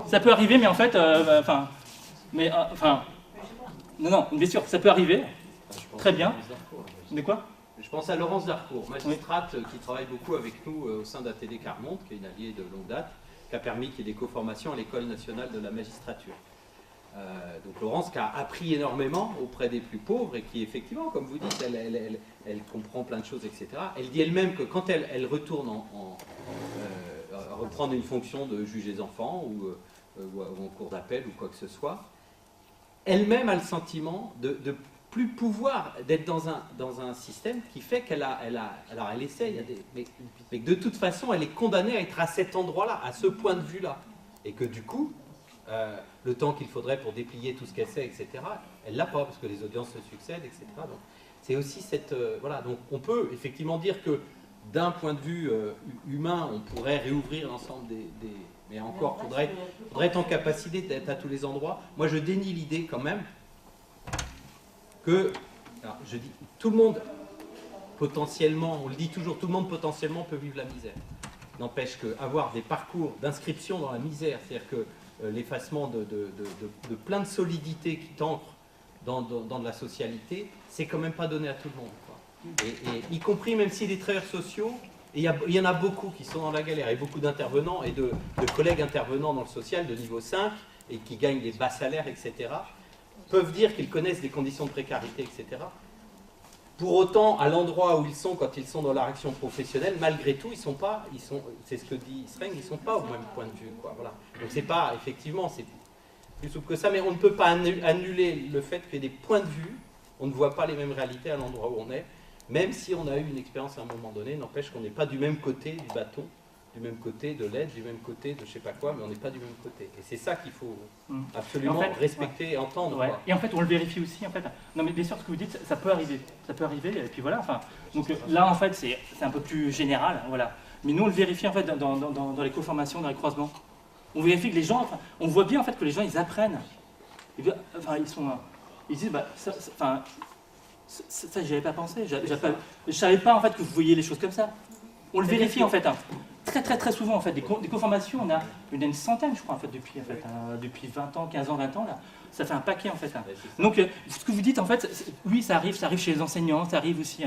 Ça peut arriver, mais en fait, non, bien sûr, ça peut arriver. Très bien. De quoi? Je pense à Laurence Darcourt, magistrate qui travaille beaucoup avec nous au sein d'ATD Carmonde, qui est une alliée de longue date, qui a permis qu'il y ait des co-formations à l'École nationale de la magistrature. Donc Laurence qui a appris énormément auprès des plus pauvres et qui effectivement, comme vous dites, elle comprend plein de choses, etc. Elle dit elle-même que quand elle retourne reprendre une fonction de juge des enfants ou en cours d'appel ou quoi que ce soit, elle-même a le sentiment de plus pouvoir, d'être dans un système qui fait alors elle essaye, mais que de toute façon elle est condamnée à être à cet endroit-là, à ce point de vue-là. Et que du coup, le temps qu'il faudrait pour déplier tout ce qu'elle sait, etc., elle l'a pas, parce que les audiences se succèdent, etc. Donc c'est aussi cette... voilà, donc on peut effectivement dire que d'un point de vue humain, on pourrait réouvrir l'ensemble mais encore, faudrait être en capacité d'être à tous les endroits. Moi, je dénie l'idée quand même que, alors, je dis, tout le monde potentiellement, on le dit toujours, tout le monde potentiellement peut vivre la misère. N'empêche qu'avoir des parcours d'inscription dans la misère, c'est-à-dire que l'effacement de plein de solidités qui t'ancrent dans de la socialité, c'est quand même pas donné à tout le monde, quoi. Et y compris même si les travailleurs sociaux, et il y en a beaucoup qui sont dans la galère, et beaucoup d'intervenants et de collègues intervenants dans le social de niveau 5 et qui gagnent des bas salaires, etc., peuvent dire qu'ils connaissent des conditions de précarité, etc. Pour autant, à l'endroit où ils sont, quand ils sont dans leur action professionnelle, malgré tout, c'est ce que dit Sreng, ils ne sont pas au même point de vue, quoi. Voilà. Donc c'est pas, effectivement, c'est plus souple que ça, mais on ne peut pas annuler le fait qu'il y ait des points de vue, on ne voit pas les mêmes réalités à l'endroit où on est, même si on a eu une expérience à un moment donné, n'empêche qu'on n'est pas du même côté du bâton, du même côté de l'aide, du même côté de je sais pas quoi, mais on n'est pas du même côté. Et c'est ça qu'il faut absolument respecter et entendre. Ouais. Et en fait, on le vérifie aussi. En fait. Non, mais bien sûr, ce que vous dites, ça peut arriver. Ça peut arriver, et puis voilà. Enfin, donc là, en fait, c'est un peu plus général. Voilà. Mais nous, on le vérifie en fait dans les co-formations, dans les croisements. On vérifie que les gens, on voit bien en fait que les gens, ils apprennent. Ils disent, bah, ça, j'y avais pas pensé. Je savais pas en fait que vous voyiez les choses comme ça. On le vérifie en fait. Très souvent en fait. Des co-formations, on a une centaine, je crois, en fait, depuis 20 ans, 15 ans, 20 ans, là. Ça fait un paquet en fait. Donc, ce que vous dites en fait, oui, ça arrive chez les enseignants, ça arrive aussi.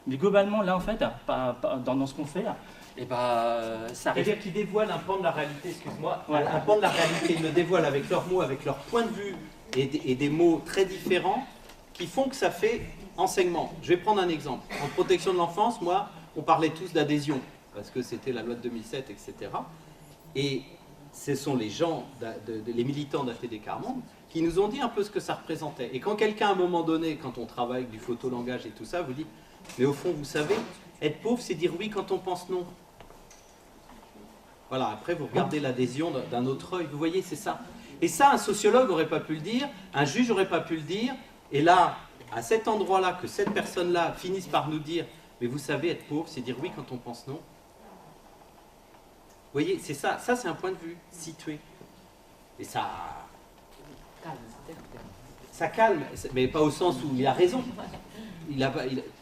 Mais globalement, là en fait, dans ce qu'on fait, et ça arrive. C'est-à-dire qu'ils dévoilent un pan de la réalité, excuse-moi, un pan de la réalité, ils le dévoilent avec leurs mots, avec leur point de vue et des mots très différents qui font que ça fait enseignement. Je vais prendre un exemple. En protection de l'enfance, moi, on parlait tous d'adhésion, parce que c'était la loi de 2007, etc. Et ce sont les gens, les militants d'ATD Carmonde, qui nous ont dit un peu ce que ça représentait. Et quand quelqu'un, à un moment donné, quand on travaille avec du photolangage et tout ça, vous dit, mais au fond, vous savez, être pauvre, c'est dire oui quand on pense non. Voilà, après, vous regardez l'adhésion d'un autre œil, vous voyez, c'est ça. Et ça, un sociologue n'aurait pas pu le dire, un juge n'aurait pas pu le dire, et là, à cet endroit-là, que cette personne-là finisse par nous dire, mais vous savez, être pauvre, c'est dire oui quand on pense non. Vous voyez, c'est ça. Ça, c'est un point de vue situé. Et ça calme, mais pas au sens où il a raison.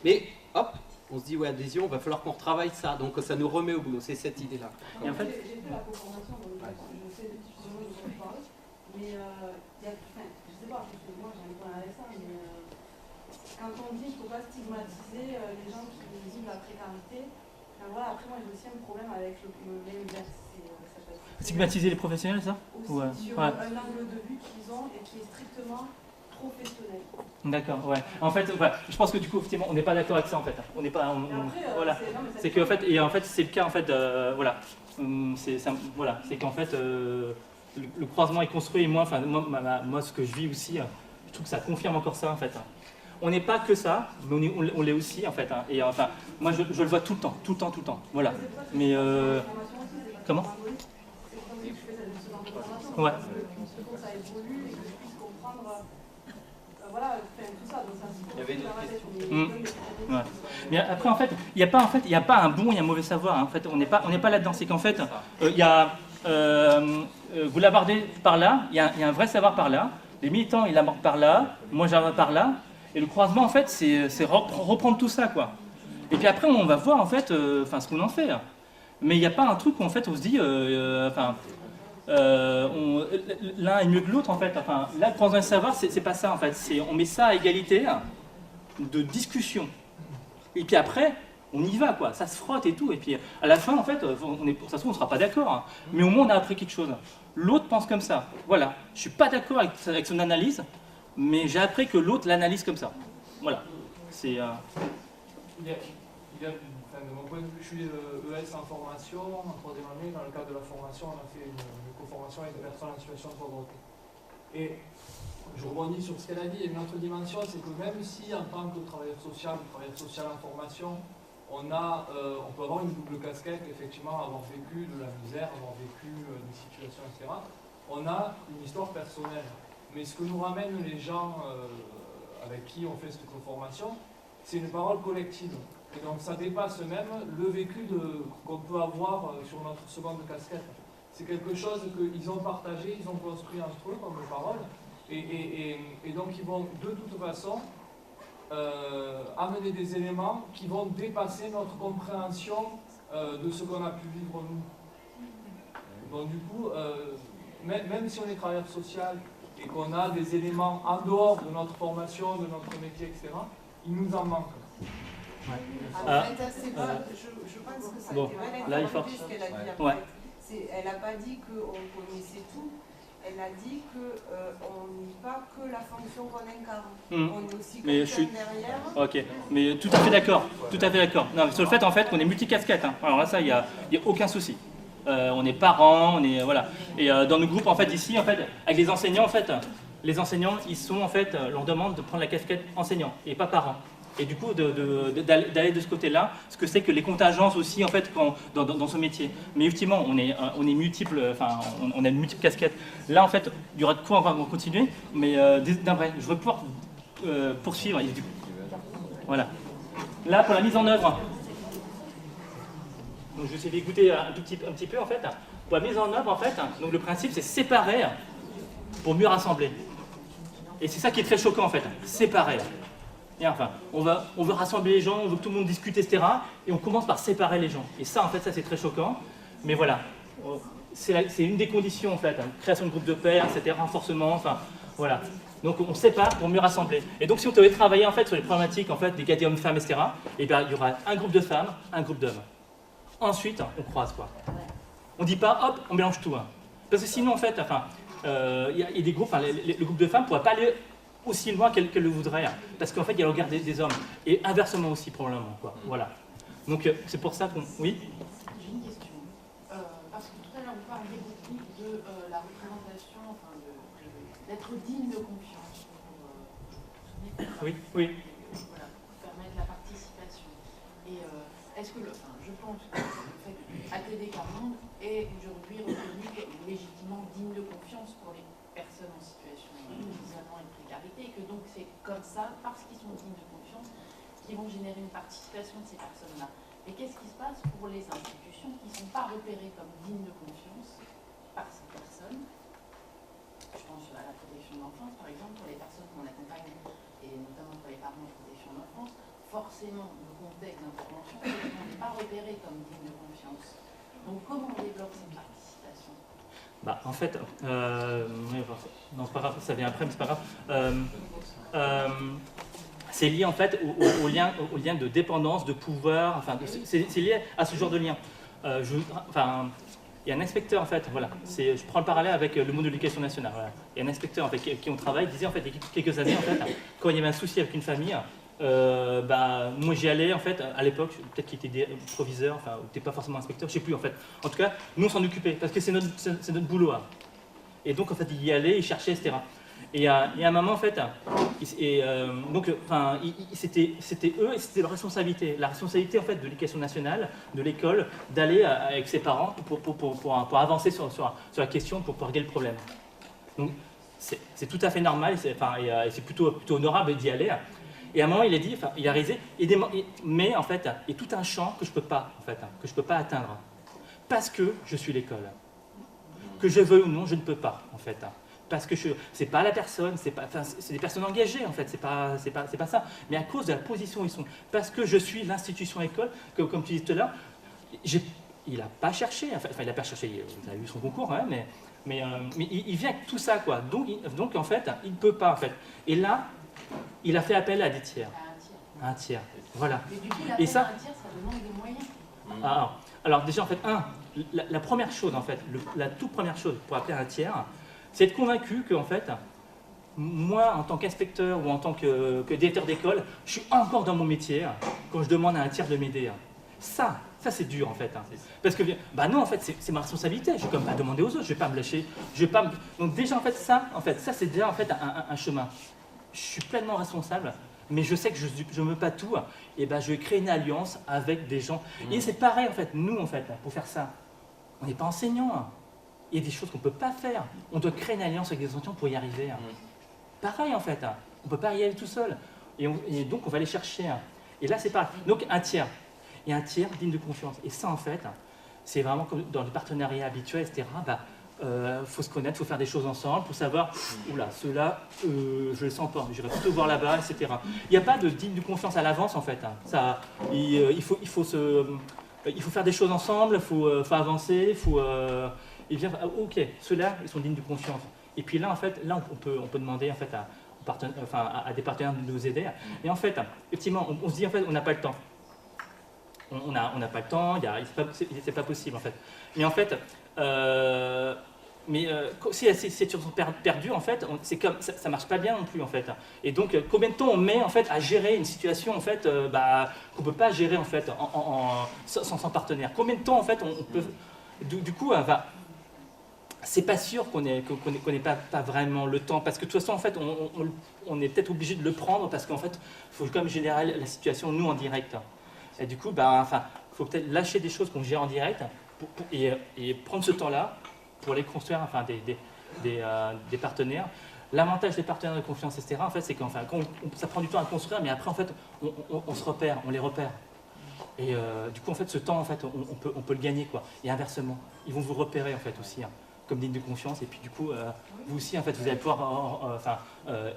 Mais hop, on se dit, ouais, adhésion, il va falloir qu'on retravaille ça. Donc ça nous remet au boulot, c'est cette idée-là. Et en fait, j'ai fait la co-formation, donc je sais de parler, mais je sais pas, moi j'ai un problème avec ça, mais quand on dit qu'il ne faut pas stigmatiser les gens qui vivent la précarité, voilà, après moi j'ai aussi un problème avec l'inverse. Stigmatiser les professionnels, ça aussi, sur un angle de vue qu'ils ont et qui est strictement professionnel. D'accord, ouais. En fait, je pense que du coup, effectivement, on n'est pas d'accord avec ça en fait. On n'est pas. Voilà. C'est que en fait, c'est le cas en fait. Voilà. C'est qu'en fait, le croisement est construit et moi, ce que je vis aussi, je trouve que ça confirme encore ça en fait. On n'est pas que ça, mais on l'est aussi en fait. Et enfin, moi, je le vois tout le temps. Voilà. Mais comment? Ouais. Ça évolue et que je puisse comprendre. Voilà, tout ça. Il y avait une autre question. Ouais. Mais après, en fait, il n'y a pas un bon et un mauvais savoir. En fait, on n'est pas là-dedans. C'est qu'en fait, vous l'abordez par là, il y a un vrai savoir par là. Les militants, ils l'abordent par là. Moi, j'aborde par là. Et le croisement, en fait, c'est reprendre tout ça, quoi. Et puis après, on va voir, en fait, ce qu'on en fait. Mais il n'y a pas un truc où, en fait, on se dit, l'un est mieux que l'autre en fait. Enfin, là, prendre un savoir, c'est pas ça en fait. On met ça à égalité de discussion. Et puis après, on y va quoi. Ça se frotte et tout. Et puis à la fin, en fait, ça se trouve, on sera pas d'accord. Hein. Mais au moins, on a appris quelque chose. L'autre pense comme ça. Voilà. Je suis pas d'accord avec son analyse, mais j'ai appris que l'autre l'analyse comme ça. Voilà. C'est. Enfin, de mon point de vue, je suis ES en formation, en troisième année. Dans le cadre de la formation, on a fait une co-formation avec des personnes en situation de pauvreté. Et je rebondis sur ce qu'elle a dit. Et une autre dimension, c'est que même si en tant que travailleur social en formation, on peut avoir une double casquette, effectivement, avoir vécu de la misère, avoir vécu des situations, etc. On a une histoire personnelle. Mais ce que nous ramènent les gens avec qui on fait cette co-formation, c'est une parole collective. Et donc ça dépasse même le vécu qu'on peut avoir sur notre seconde casquette. C'est quelque chose qu'ils ont partagé, ils ont construit entre eux comme parole. Et donc ils vont de toute façon amener des éléments qui vont dépasser notre compréhension de ce qu'on a pu vivre nous. Donc du coup, même si on est travailleur social et qu'on a des éléments en dehors de notre formation, de notre métier, etc., il nous en manque. En fait, je pense que ça bon, là, il faut... ce qu'elle a dit après. Ouais. Elle n'a pas dit qu'on connaissait tout, elle a dit qu'on n'est pas que la fonction qu'on incarne. On est aussi quelqu'un derrière. Ok, mais tout à fait d'accord, tout à fait d'accord. Non, sur le fait en fait qu'on est multicasquette, hein. Alors là ça, il n'y a aucun souci. On est parents, on est voilà. Et dans nos groupes en fait ici, en fait, avec les enseignants en fait, les enseignants ils sont en fait, leur demande de prendre la casquette enseignant et pas parents. Et du coup, d'aller de ce côté-là, ce que c'est que les contingences aussi, en fait, dans ce métier. Mais effectivement, on est multiples, enfin, on a une multiple casquette. Là, en fait, il y aura de quoi on va continuer, mais d'un vrai, je veux pouvoir poursuivre. Voilà. Là, pour la mise en œuvre, donc je vais essayer d'écouter un petit peu, en fait. Pour la mise en œuvre, en fait, donc le principe, c'est séparer pour mieux rassembler. Et c'est ça qui est très choquant, en fait, séparer. Et enfin, on veut rassembler les gens, on veut que tout le monde discute, etc. Et on commence par séparer les gens. Et ça, en fait, ça c'est très choquant. Mais voilà, c'est une des conditions, en fait. Hein. Création de groupes de pairs, etc. Renforcement, enfin, voilà. Donc on sépare pour mieux rassembler. Et donc si on devait travailler, en fait, sur les problématiques, en fait, d'égalité hommes-femmes, etc., et bien, il y aura un groupe de femmes, un groupe d'hommes. Ensuite, on croise, quoi. On ne dit pas, hop, on mélange tout. Hein. Parce que sinon, en fait, enfin, il y a des groupes, enfin, le groupe de femmes ne pourra pas aller aussi loin qu'elle le voudrait, hein, parce qu'en fait il y a le regard des hommes, et inversement aussi probablement, quoi. Voilà. Donc c'est pour ça qu'on... Oui. J'ai une question, parce que tout à l'heure vous parliez beaucoup de la représentation, enfin d'être digne de confiance, Oui, oui. Voilà, pour permettre la participation. Et est-ce que, je pense que le fait ATD Carmonde est aujourd'hui reconnu légitimement digne de confiance pour les personnes en situation d'isolement et de précarité, et que donc c'est comme ça, parce qu'ils sont dignes de confiance, qu'ils vont générer une participation de ces personnes-là. Et qu'est-ce qui se passe pour les institutions qui ne sont pas repérées comme dignes de confiance par ces personnes? Je pense à la protection de l'enfance, par exemple, pour les personnes qu'on accompagne, et notamment pour les parents en protection de l'enfance, forcément, le contexte d'intervention, on n'est pas repéré comme digne de confiance. Donc comment on développe cette participation? Bah, en fait, non, c'est pas grave, ça vient après, mais c'est pas grave. C'est lié en fait au lien de dépendance, de pouvoir, enfin, c'est lié à ce genre de lien. Enfin, il y a un inspecteur en fait, voilà, je prends le parallèle avec le monde de l'éducation nationale. Voilà. Il y a un inspecteur avec qui on travaille, disait en fait, il y a quelques années en fait, quand il y avait un souci avec une famille, moi j'y allais en fait à l'époque, peut-être qu'il était proviseur, enfin t'es pas forcément inspecteur, je sais plus en fait. En tout cas, nous on s'en occupait parce que c'est notre boulot. Hein. Et donc en fait il y allait, il cherchait, etc. Et à un moment en fait, c'était eux et c'était leur responsabilité. La responsabilité en fait de l'éducation nationale, de l'école, d'aller avec ses parents pour avancer sur la question, pour régler le problème. Donc c'est tout à fait normal et c'est plutôt honorable d'y aller. Et à un moment, il a dit, enfin, il a réalisé, mais en fait, il y a tout un champ que je peux pas, en fait, que je peux pas atteindre, parce que je suis l'école. Que je veux ou non, je ne peux pas, en fait, parce que c'est pas la personne, c'est des personnes engagées, en fait, c'est pas ça, mais à cause de la position où ils sont, parce que je suis l'institution école, comme tu disais tout à l'heure, il n'a pas cherché, enfin, il n'a pas cherché, il a eu son concours, hein, Mais il vient avec tout ça, quoi. Donc en fait, il ne peut pas, en fait. Et là, il a fait appel à des tiers. À un tiers. Un tiers, voilà. Mais du coup, Et l'appel ça- à un tiers, ça demande des moyens. Ah, alors déjà, en fait, la première chose, en fait, la toute première chose pour appeler un tiers, c'est être convaincu que, en fait, moi, en tant qu'inspecteur ou en tant que directeur d'école, je suis encore dans mon métier quand je demande à un tiers de m'aider. Ça c'est dur en fait. Parce que, bah non, en fait, c'est ma responsabilité. Je ne vais comme pas demander aux autres, je ne vais pas me lâcher. Donc déjà, en fait, ça c'est déjà en fait un chemin. Je suis pleinement responsable, mais je sais que je ne veux pas tout. Et ben, je vais créer une alliance avec des gens. Et c'est pareil en fait, nous en fait, pour faire ça, on n'est pas enseignants. Il y a des choses qu'on ne peut pas faire. On doit créer une alliance avec des enseignants pour y arriver. Pareil en fait, on ne peut pas y aller tout seul. Et donc on va aller chercher. Et là c'est pareil. Donc un tiers. Et un tiers digne de confiance. Et ça en fait, c'est vraiment comme dans le partenariat habituel, etc. Faut se connaître, faut faire des choses ensemble pour savoir, oula, ceux-là, je les sens pas, j'irai plutôt voir là-bas, etc. Il n'y a pas de digne de confiance à l'avance en fait. Il faut faire des choses ensemble, il faut avancer, ok, ceux-là, ils sont dignes de confiance. Et puis là, en fait, on peut demander en fait à des partenaires de nous aider. Et en fait, effectivement, on se dit en fait, on n'a pas le temps. On n'a pas le temps, c'est pas possible en fait. Mais en fait, si la situation perdure, en fait, c'est comme ça marche pas bien non plus en fait. Et donc, combien de temps on met en fait à gérer une situation en fait qu'on peut pas gérer en fait sans partenaire. Combien de temps en fait on peut. Du coup, c'est pas sûr qu'on n'ait pas vraiment le temps, parce que de toute façon, en fait, on est peut-être obligé de le prendre, parce qu'en fait, il faut quand même gérer la situation, nous, en direct. Et du coup, faut peut-être lâcher des choses qu'on gère en direct et prendre ce temps-là pour les construire, des partenaires. L'avantage des partenaires de confiance, etc., en fait, c'est qu'enfin, ça prend du temps à construire, mais après, en fait, on se repère, on les repère. Et du coup, en fait, ce temps, en fait, on peut le gagner, quoi. Et inversement, ils vont vous repérer, en fait, aussi, comme digne de confiance. Et puis, du coup, vous aussi, en fait, vous allez pouvoir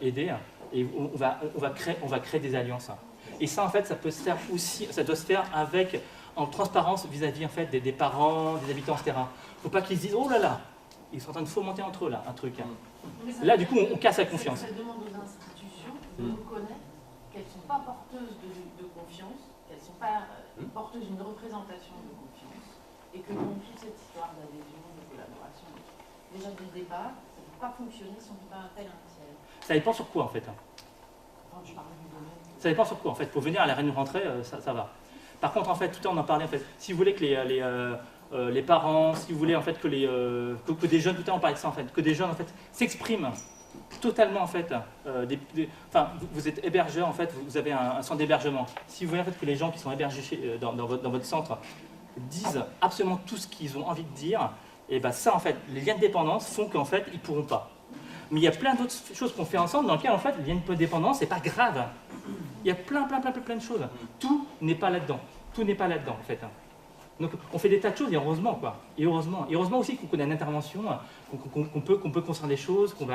aider. Et on va créer des alliances. Et ça, en fait, ça peut se faire aussi, ça doit se faire en transparence vis-à-vis, en fait, des parents, des habitants, etc. Il ne faut pas qu'ils se disent, oh là là, ils sont en train de fomenter entre eux, là, un truc. Là, du coup, on casse la confiance. Ça demande aux institutions de reconnaître qu'elles ne sont pas porteuses de confiance, qu'elles ne sont pas porteuses d'une représentation de confiance, et que dans toute cette histoire d'adhésion, de collaboration, déjà dès le départ, ça ne peut pas fonctionner si on ne fait pas appel à un tiers. Ça dépend sur quoi, en fait. Enfin, je parle du domaine. Ça dépend sur quoi, en fait. Pour venir à la réunion de rentrée, ça va. Par contre, en fait, tout à l'heure, on en parlait, en fait. Si vous voulez que les parents, si vous voulez, en fait, que des jeunes, tout à l'heure, on parlait de ça, en fait, que des jeunes, en fait, s'expriment totalement, en fait. Vous êtes hébergeur, en fait, vous avez un centre d'hébergement. Si vous voulez, en fait, que les gens qui sont hébergés dans votre centre disent absolument tout ce qu'ils ont envie de dire, et ben ça, en fait, les liens de dépendance font qu'en fait, ils ne pourront pas. Mais il y a plein d'autres choses qu'on fait ensemble dans lesquelles, en fait, les liens de dépendance, c'est pas grave. Il y a plein de choses. Tout n'est pas là-dedans. Tout n'est pas là-dedans, en fait. Donc, on fait des tas de choses, et heureusement, quoi. Et heureusement aussi qu'on connaît une intervention, qu'on peut construire des choses, qu'on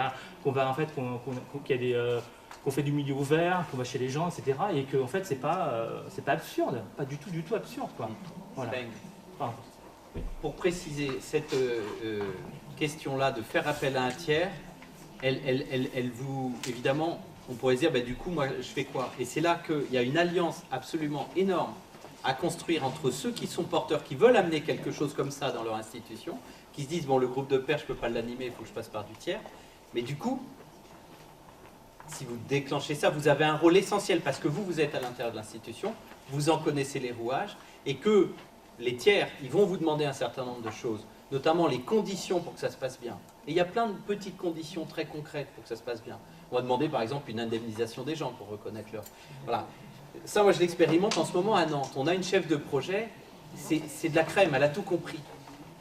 fait du milieu ouvert, qu'on va chez les gens, etc. Et que, en fait, c'est pas absurde. Pas du tout absurde, quoi. Voilà. Pardon. Oui. Pour préciser, cette question-là de faire appel à un tiers, elle vous, évidemment, on pourrait se dire, du coup, moi, je fais quoi? Et c'est là qu'il y a une alliance absolument énorme à construire entre ceux qui sont porteurs, qui veulent amener quelque chose comme ça dans leur institution, qui se disent, bon, le groupe de pairs, je ne peux pas l'animer, il faut que je passe par du tiers. Mais du coup, si vous déclenchez ça, vous avez un rôle essentiel, parce que vous êtes à l'intérieur de l'institution, vous en connaissez les rouages, et que les tiers, ils vont vous demander un certain nombre de choses, notamment les conditions pour que ça se passe bien. Et il y a plein de petites conditions très concrètes pour que ça se passe bien. On va demander par exemple une indemnisation des gens pour reconnaître leur... Voilà. Ça, moi je l'expérimente en ce moment à Nantes. On a une chef de projet, c'est de la crème, elle a tout compris.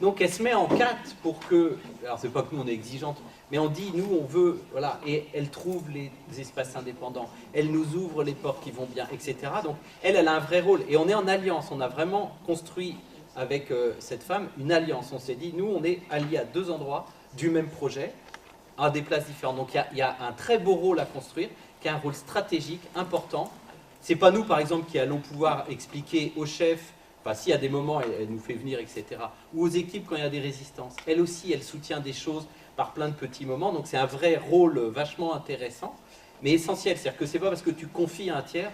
Donc elle se met en quête pour que... Alors c'est pas que nous on est exigeante, mais on dit nous on veut... Voilà, et elle trouve les espaces indépendants, elle nous ouvre les portes qui vont bien, etc. Donc elle a un vrai rôle. Et on est en alliance, on a vraiment construit avec cette femme une alliance. On s'est dit, nous on est alliés à deux endroits du même projet, à des places différentes. Donc il y a un très beau rôle à construire, qui a un rôle stratégique important. C'est pas nous, par exemple, qui allons pouvoir expliquer au chef Enfin, si à des moments, elle nous fait venir, etc. Ou aux équipes quand il y a des résistances. Elle aussi, elle soutient des choses par plein de petits moments. Donc c'est un vrai rôle vachement intéressant, mais essentiel. C'est-à-dire que c'est pas parce que tu confies à un tiers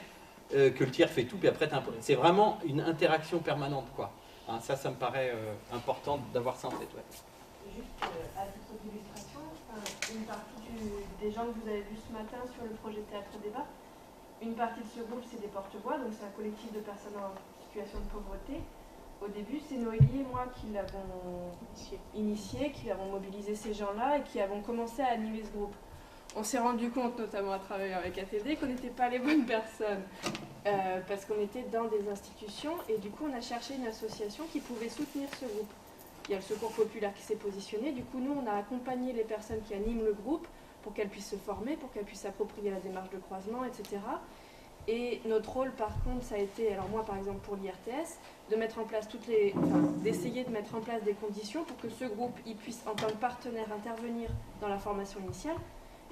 que le tiers fait tout, puis après c'est vraiment une interaction permanente, quoi. Hein, ça me paraît important d'avoir ça en tête. Ouais. Juste à titre d'illustration, une partie des gens que vous avez vus ce matin sur le projet Théâtre Débat, une partie de ce groupe, c'est des porte-voix, donc c'est un collectif de personnes en situation de pauvreté. Au début, c'est Noélie et moi qui l'avons initié, qui avons mobilisé ces gens-là et qui avons commencé à animer ce groupe. On s'est rendu compte, notamment à travailler avec ATD, qu'on n'était pas les bonnes personnes, parce qu'on était dans des institutions, et du coup on a cherché une association qui pouvait soutenir ce groupe. Il y a le Secours Populaire qui s'est positionné, du coup nous on a accompagné les personnes qui animent le groupe pour qu'elles puissent se former, pour qu'elles puissent s'approprier la démarche de croisement, etc. Et notre rôle par contre ça a été, alors moi par exemple pour l'IRTS, de mettre en place d'essayer de mettre en place des conditions pour que ce groupe il puisse en tant que partenaire intervenir dans la formation initiale,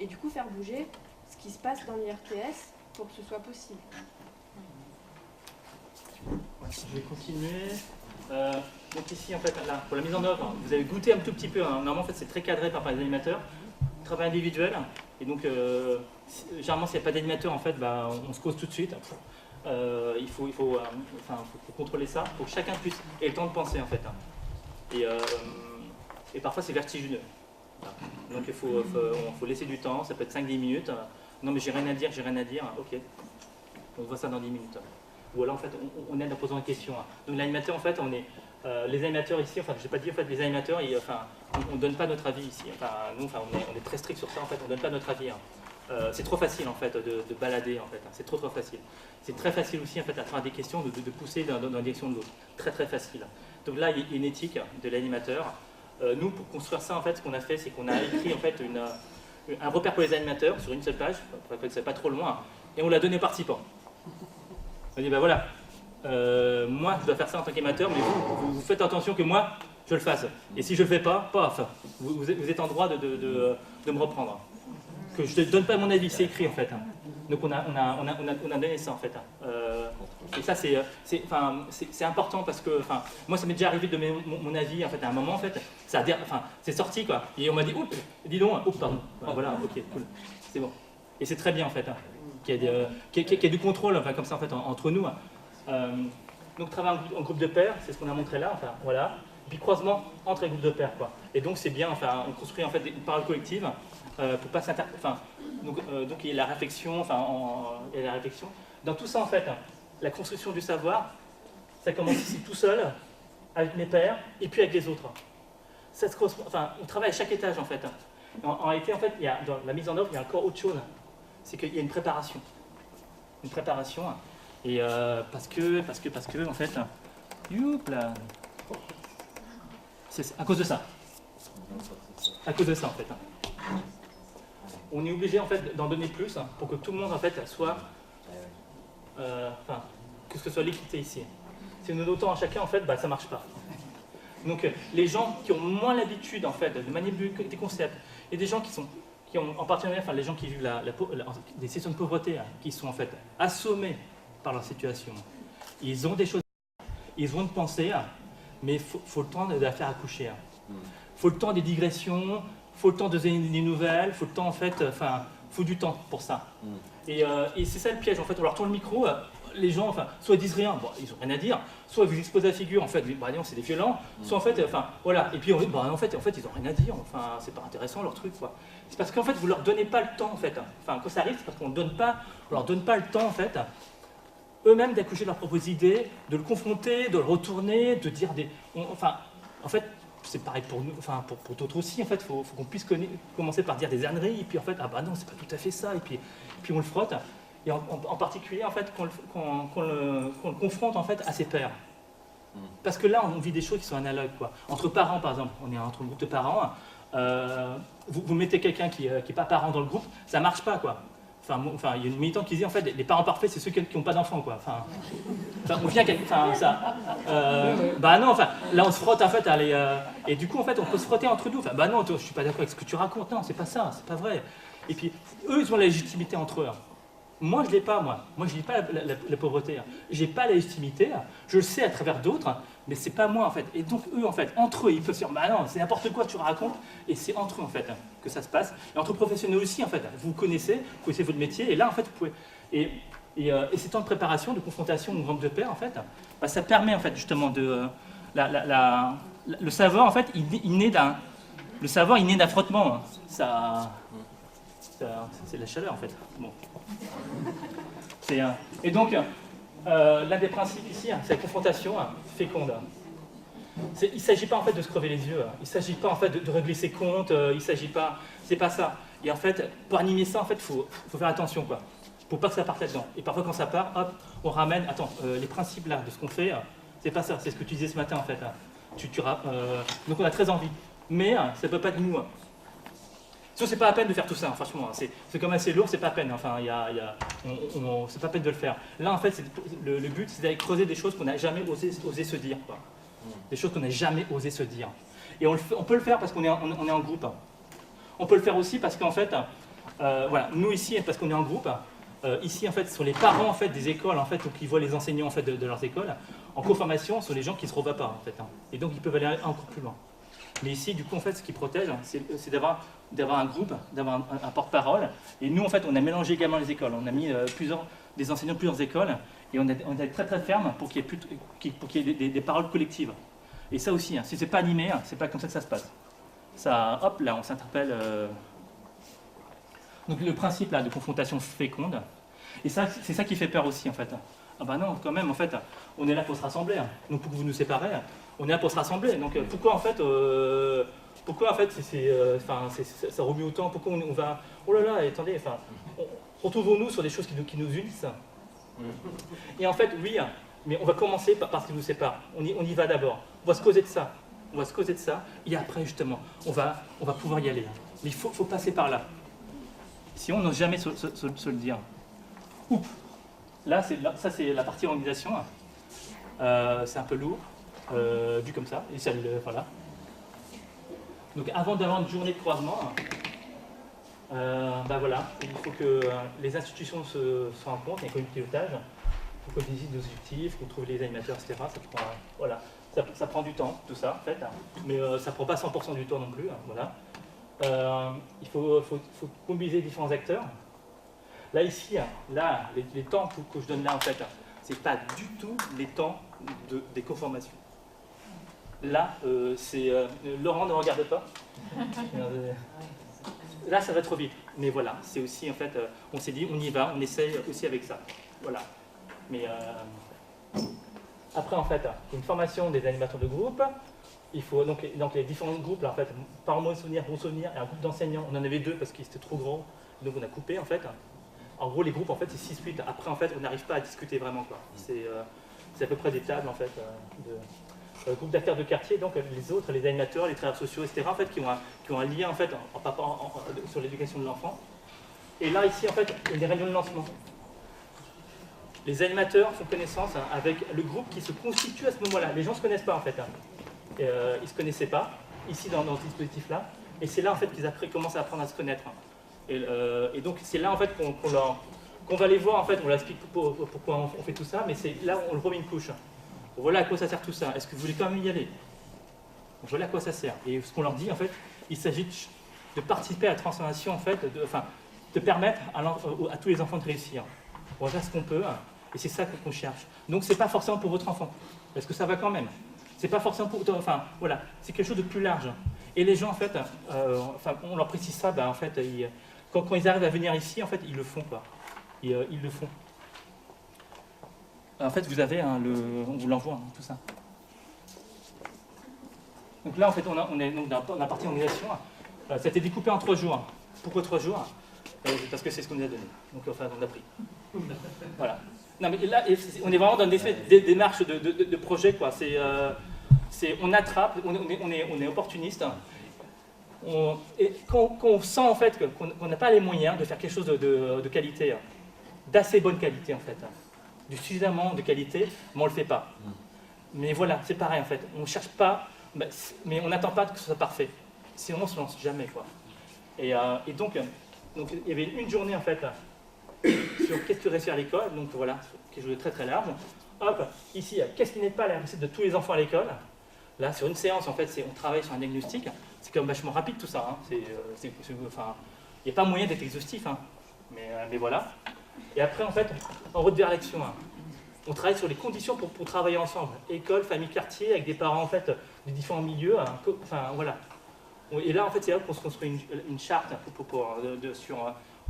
et du coup faire bouger ce qui se passe dans l'IRTS pour que ce soit possible. Je vais continuer. Donc ici, en fait, là, pour la mise en œuvre, vous avez goûté un tout petit peu. Hein. Normalement, en fait, c'est très cadré par les animateurs. Travail individuel. Et donc, généralement, s'il n'y a pas d'animateur, en fait, bah, on se cause tout de suite. Il faut contrôler ça pour que chacun puisse ait le temps de penser, en fait. Hein. Et parfois, c'est vertigineux. Donc il faut laisser du temps, ça peut être 5-10 minutes. Non mais j'ai rien à dire, ok. On voit ça dans 10 minutes. Ou alors en fait on aide en posant une question. Donc l'animateur en fait on est. Les animateurs ici, enfin je n'ai pas dit en fait les animateurs, on ne donne pas notre avis ici. Enfin nous on est très strict sur ça en fait, on ne donne pas notre avis. C'est trop facile en fait de balader en fait, c'est trop facile. C'est très facile aussi en fait à travers des questions de pousser dans la direction de l'autre. Très facile. Donc là il y a une éthique de l'animateur. Nous, pour construire ça, en fait, ce qu'on a fait, c'est qu'on a écrit en fait un repère pour les animateurs sur une seule page, pour que ce soit pas trop loin, et on l'a donné aux participants. On a dit, ben voilà, moi, je dois faire ça en tant qu'animateur, mais vous faites attention que moi, je le fasse. Et si je le fais pas, paf, vous êtes en droit de me reprendre. Que je ne donne pas mon avis, c'est écrit en fait. Donc on a donné ça en fait. Et ça c'est important parce que moi ça m'est déjà arrivé de donner mon avis en fait à un moment en fait. C'est sorti quoi. Et on m'a dit oups, dis donc, oups pardon. Voilà, ok, cool, c'est bon. Et c'est très bien en fait. Qu'il y ait du contrôle enfin, comme ça en fait entre nous. Donc travail en groupe de pairs, c'est ce qu'on a montré là. Enfin voilà. Et puis croisement entre les groupes de pairs quoi. Et donc c'est bien. Enfin on construit en fait une parole collective. Pour pas donc il y a la réflexion, il y a la réflexion. Dans tout ça en fait, la construction du savoir, ça commence ici tout seul, avec mes pairs, et puis avec les autres. On travaille à chaque étage en fait. En réalité en fait, dans la mise en œuvre, il y a encore autre chose. C'est qu'il y a une préparation. Une préparation. Et parce que en fait, youp là. C'est à cause de ça. À cause de ça en fait. On est obligé en fait d'en donner plus pour que tout le monde en fait soit, que ce soit l'équité ici. Si nous donnons à chacun en fait, ça marche pas. Donc les gens qui ont moins l'habitude en fait de manipuler des concepts et des gens qui ont en partenariat, les gens qui vivent des situations de pauvreté, qui sont en fait assommés par leur situation, ils ont des choses, ils ont une pensée, mais il faut le temps de la faire accoucher. Il faut le temps des digressions. Faut le temps de donner des nouvelles, faut le temps en fait, faut du temps pour ça. Et c'est ça le piège en fait, on leur tourne le micro, les gens soit ils disent rien, bon, ils ont rien à dire, soit ils vous exposent la figure, en fait, non, c'est des violents, soit en fait, voilà, et puis en fait ils ont rien à dire, c'est pas intéressant leur truc quoi. C'est parce qu'en fait vous leur donnez pas le temps en fait, quand ça arrive c'est parce qu'on leur donne pas le temps en fait, eux-mêmes d'accoucher de leurs propres idées, de le confronter, de le retourner, de dire en fait. C'est pareil pour nous, pour d'autres aussi, en fait, faut qu'on puisse commencer par dire des âneries, et puis en fait, non, c'est pas tout à fait ça, et puis on le frotte, et en particulier, en fait, qu'on le confronte, en fait, à ses pairs. Parce que là, on vit des choses qui sont analogues, quoi. Entre parents, par exemple, on est entre un groupe de parents, vous mettez quelqu'un qui est pas parent dans le groupe, ça marche pas, quoi. Il y a une militante qui dit en fait les parents parfaits c'est ceux qui n'ont pas d'enfants quoi. On vient non là on se frotte en fait et du coup en fait on peut se frotter entre nous. Non je suis pas d'accord avec ce que tu racontes, non c'est pas ça, c'est pas vrai. Et puis eux ils ont la légitimité entre eux. Moi, je ne l'ai pas, moi. Moi, je n'ai pas la pauvreté. Je n'ai pas la légitimité. Je le sais à travers d'autres, mais ce n'est pas moi, en fait. Et donc, eux, en fait, entre eux, ils peuvent se dire, bah non, c'est n'importe quoi que tu racontes. Et c'est entre eux, en fait, que ça se passe. Et entre professionnels aussi, en fait. Vous connaissez votre métier. Et là, en fait, vous pouvez... Et ces temps de préparation, de confrontation au groupe de pairs, en fait, bah, ça permet, en fait, justement, de... le savoir, en fait, il naît d'un... Le savoir, il naît d'un frottement. Hein. C'est de la chaleur, en fait. Bon. Et donc, l'un des principes ici, c'est la confrontation féconde. Il ne s'agit pas en fait de se crever les yeux, il ne s'agit pas en fait de régler ses comptes, il ne s'agit pas, c'est pas ça. Et en fait, pour animer ça, en fait, faut faire attention, quoi. Pour pas que ça parte là-dedans. Et parfois, quand ça part, hop, on ramène. Attends, les principes là de ce qu'on fait, c'est pas ça. C'est ce que tu disais ce matin, en fait. Donc, on a très envie, mais ça peut pas être nous. C'est pas la peine de faire tout ça, franchement. C'est comme assez lourd, c'est pas la peine. Enfin, c'est pas la peine de le faire. Là, en fait, le but, c'est d'aller creuser des choses qu'on n'a jamais osé se dire, quoi. Des choses qu'on n'a jamais osé se dire. Et on peut le faire parce qu'on est en groupe. On peut le faire aussi parce qu'en fait, voilà, nous ici, parce qu'on est en groupe, ici, en fait, ce sont les parents en fait, des écoles en fait, qui voient les enseignants en fait, de leurs écoles. En co-formation, ce sont les gens qui ne se revoient pas, en fait. Et donc, ils peuvent aller encore plus loin. Mais ici, du coup, en fait, ce qui protège, c'est d'avoir un groupe, d'avoir un porte-parole. Et nous, en fait, on a mélangé également les écoles. On a mis des enseignants de plusieurs écoles et on est très très ferme pour qu'il y ait des paroles collectives. Et ça aussi, si c'est pas animé, c'est pas comme ça que ça se passe. Ça, hop, là, on s'interpelle. Donc le principe là de confrontation féconde. Et ça, c'est ça qui fait peur aussi, en fait. Ah bah non, quand même, en fait, on est là pour se rassembler. Donc pour que vous nous séparez, on est là pour se rassembler. Donc pourquoi en fait, ça remue autant? Pourquoi on va... Oh là là, attendez, enfin, retrouvons-nous sur des choses qui nous unissent. Et en fait, oui, mais on va commencer par ce qui nous sépare. On y va d'abord. On va se causer de ça. Et après, justement, on va pouvoir y aller. Mais il faut passer par là. Si on n'ose jamais se le dire. Oups. Là, ça c'est la partie organisation. C'est un peu lourd, vu comme ça. Et voilà. Donc avant d'avoir une journée de croisement, voilà, il faut que les institutions se rendent compte, il y a un comité de pilotage, il faut qu'on décide nos objectifs, qu'on trouve les animateurs, etc. Ça prend du temps, tout ça, en fait, mais ça ne prend pas 100% du temps non plus. Voilà. Il faut mobiliser différents acteurs. Là, ici, les temps que je donne là, en fait, ce n'est pas du tout les temps des co-formations. Là, Laurent ne regarde pas. Là, ça va trop vite. Mais voilà, c'est aussi, en fait, on s'est dit, on y va, on essaye aussi avec ça. Voilà. Mais après, en fait, une formation des animateurs de groupe. Il faut donc les différents groupes, là, en fait, par bon souvenir et un groupe d'enseignants. On en avait 2 parce qu'ils étaient trop gros, donc on a coupé, en fait. En gros, les groupes, en fait, c'est 6-8. Après, en fait, on n'arrive pas à discuter vraiment, quoi. C'est à peu près des tables, en fait, de groupes d'acteurs de quartier, donc les autres, les animateurs, les travailleurs sociaux, etc., en fait, qui ont un lien, en fait, sur l'éducation de l'enfant. Et là, ici, en fait, il y a des réunions de lancement. Les animateurs font connaissance avec le groupe qui se constitue à ce moment-là. Les gens ne se connaissent pas, en fait. Ils ne se connaissaient pas, ici, dans ce dispositif-là. Et c'est là, en fait, qu'ils après commencent à apprendre à se connaître. Et donc, c'est là, en fait, qu'on va les voir, en fait, on leur explique pourquoi on fait tout ça, mais c'est là où on le remet une couche. Voilà à quoi ça sert tout ça. Est-ce que vous voulez quand même y aller? Voilà à quoi ça sert. Et ce qu'on leur dit, en fait, il s'agit de participer à la transformation, en fait, de permettre à tous les enfants de réussir. On va faire ce qu'on peut, et c'est ça qu'on cherche. Donc, c'est pas forcément pour votre enfant, parce que ça va quand même. C'est pas forcément pour... Enfin, voilà, c'est quelque chose de plus large. Et les gens, en fait, on leur précise ça, en fait, quand ils arrivent à venir ici, en fait, ils le font, quoi. Ils le font. En fait, vous avez, on vous l'envoie, tout ça. Donc là, en fait, on est donc dans la partie organisation. Ça a été découpé en 3 jours. Pourquoi 3 jours? Parce que c'est ce qu'on nous a donné. Donc, enfin, on a pris. Voilà. Non, mais là, on est vraiment dans des démarches de projet, quoi. On attrape, on est opportuniste. Et quand on sent, en fait, qu'on n'a pas les moyens de faire quelque chose de qualité, d'assez bonne qualité, en fait, du suffisamment de qualité, mais on ne le fait pas. Mais voilà, c'est pareil, en fait. On ne cherche pas, mais on n'attend pas que ce soit parfait. Sinon, on ne se lance jamais, quoi. Et donc, il y avait une journée, en fait, sur qu'est-ce que réussir à l'école, donc voilà, quelque chose de très très large. Hop, ici, qu'est-ce qui n'est pas la réussite de tous les enfants à l'école. Là, sur une séance, en fait, on travaille sur un diagnostic. C'est quand même vachement rapide tout ça. Hein. Enfin, il n'y a pas moyen d'être exhaustif, hein. Mais voilà. Et après, en fait, en route vers l'action, hein, on travaille sur les conditions pour travailler ensemble. École, famille, quartier, avec des parents en fait de différents milieux. Hein. Enfin, voilà. Et là, en fait, c'est là qu'on se construit une charte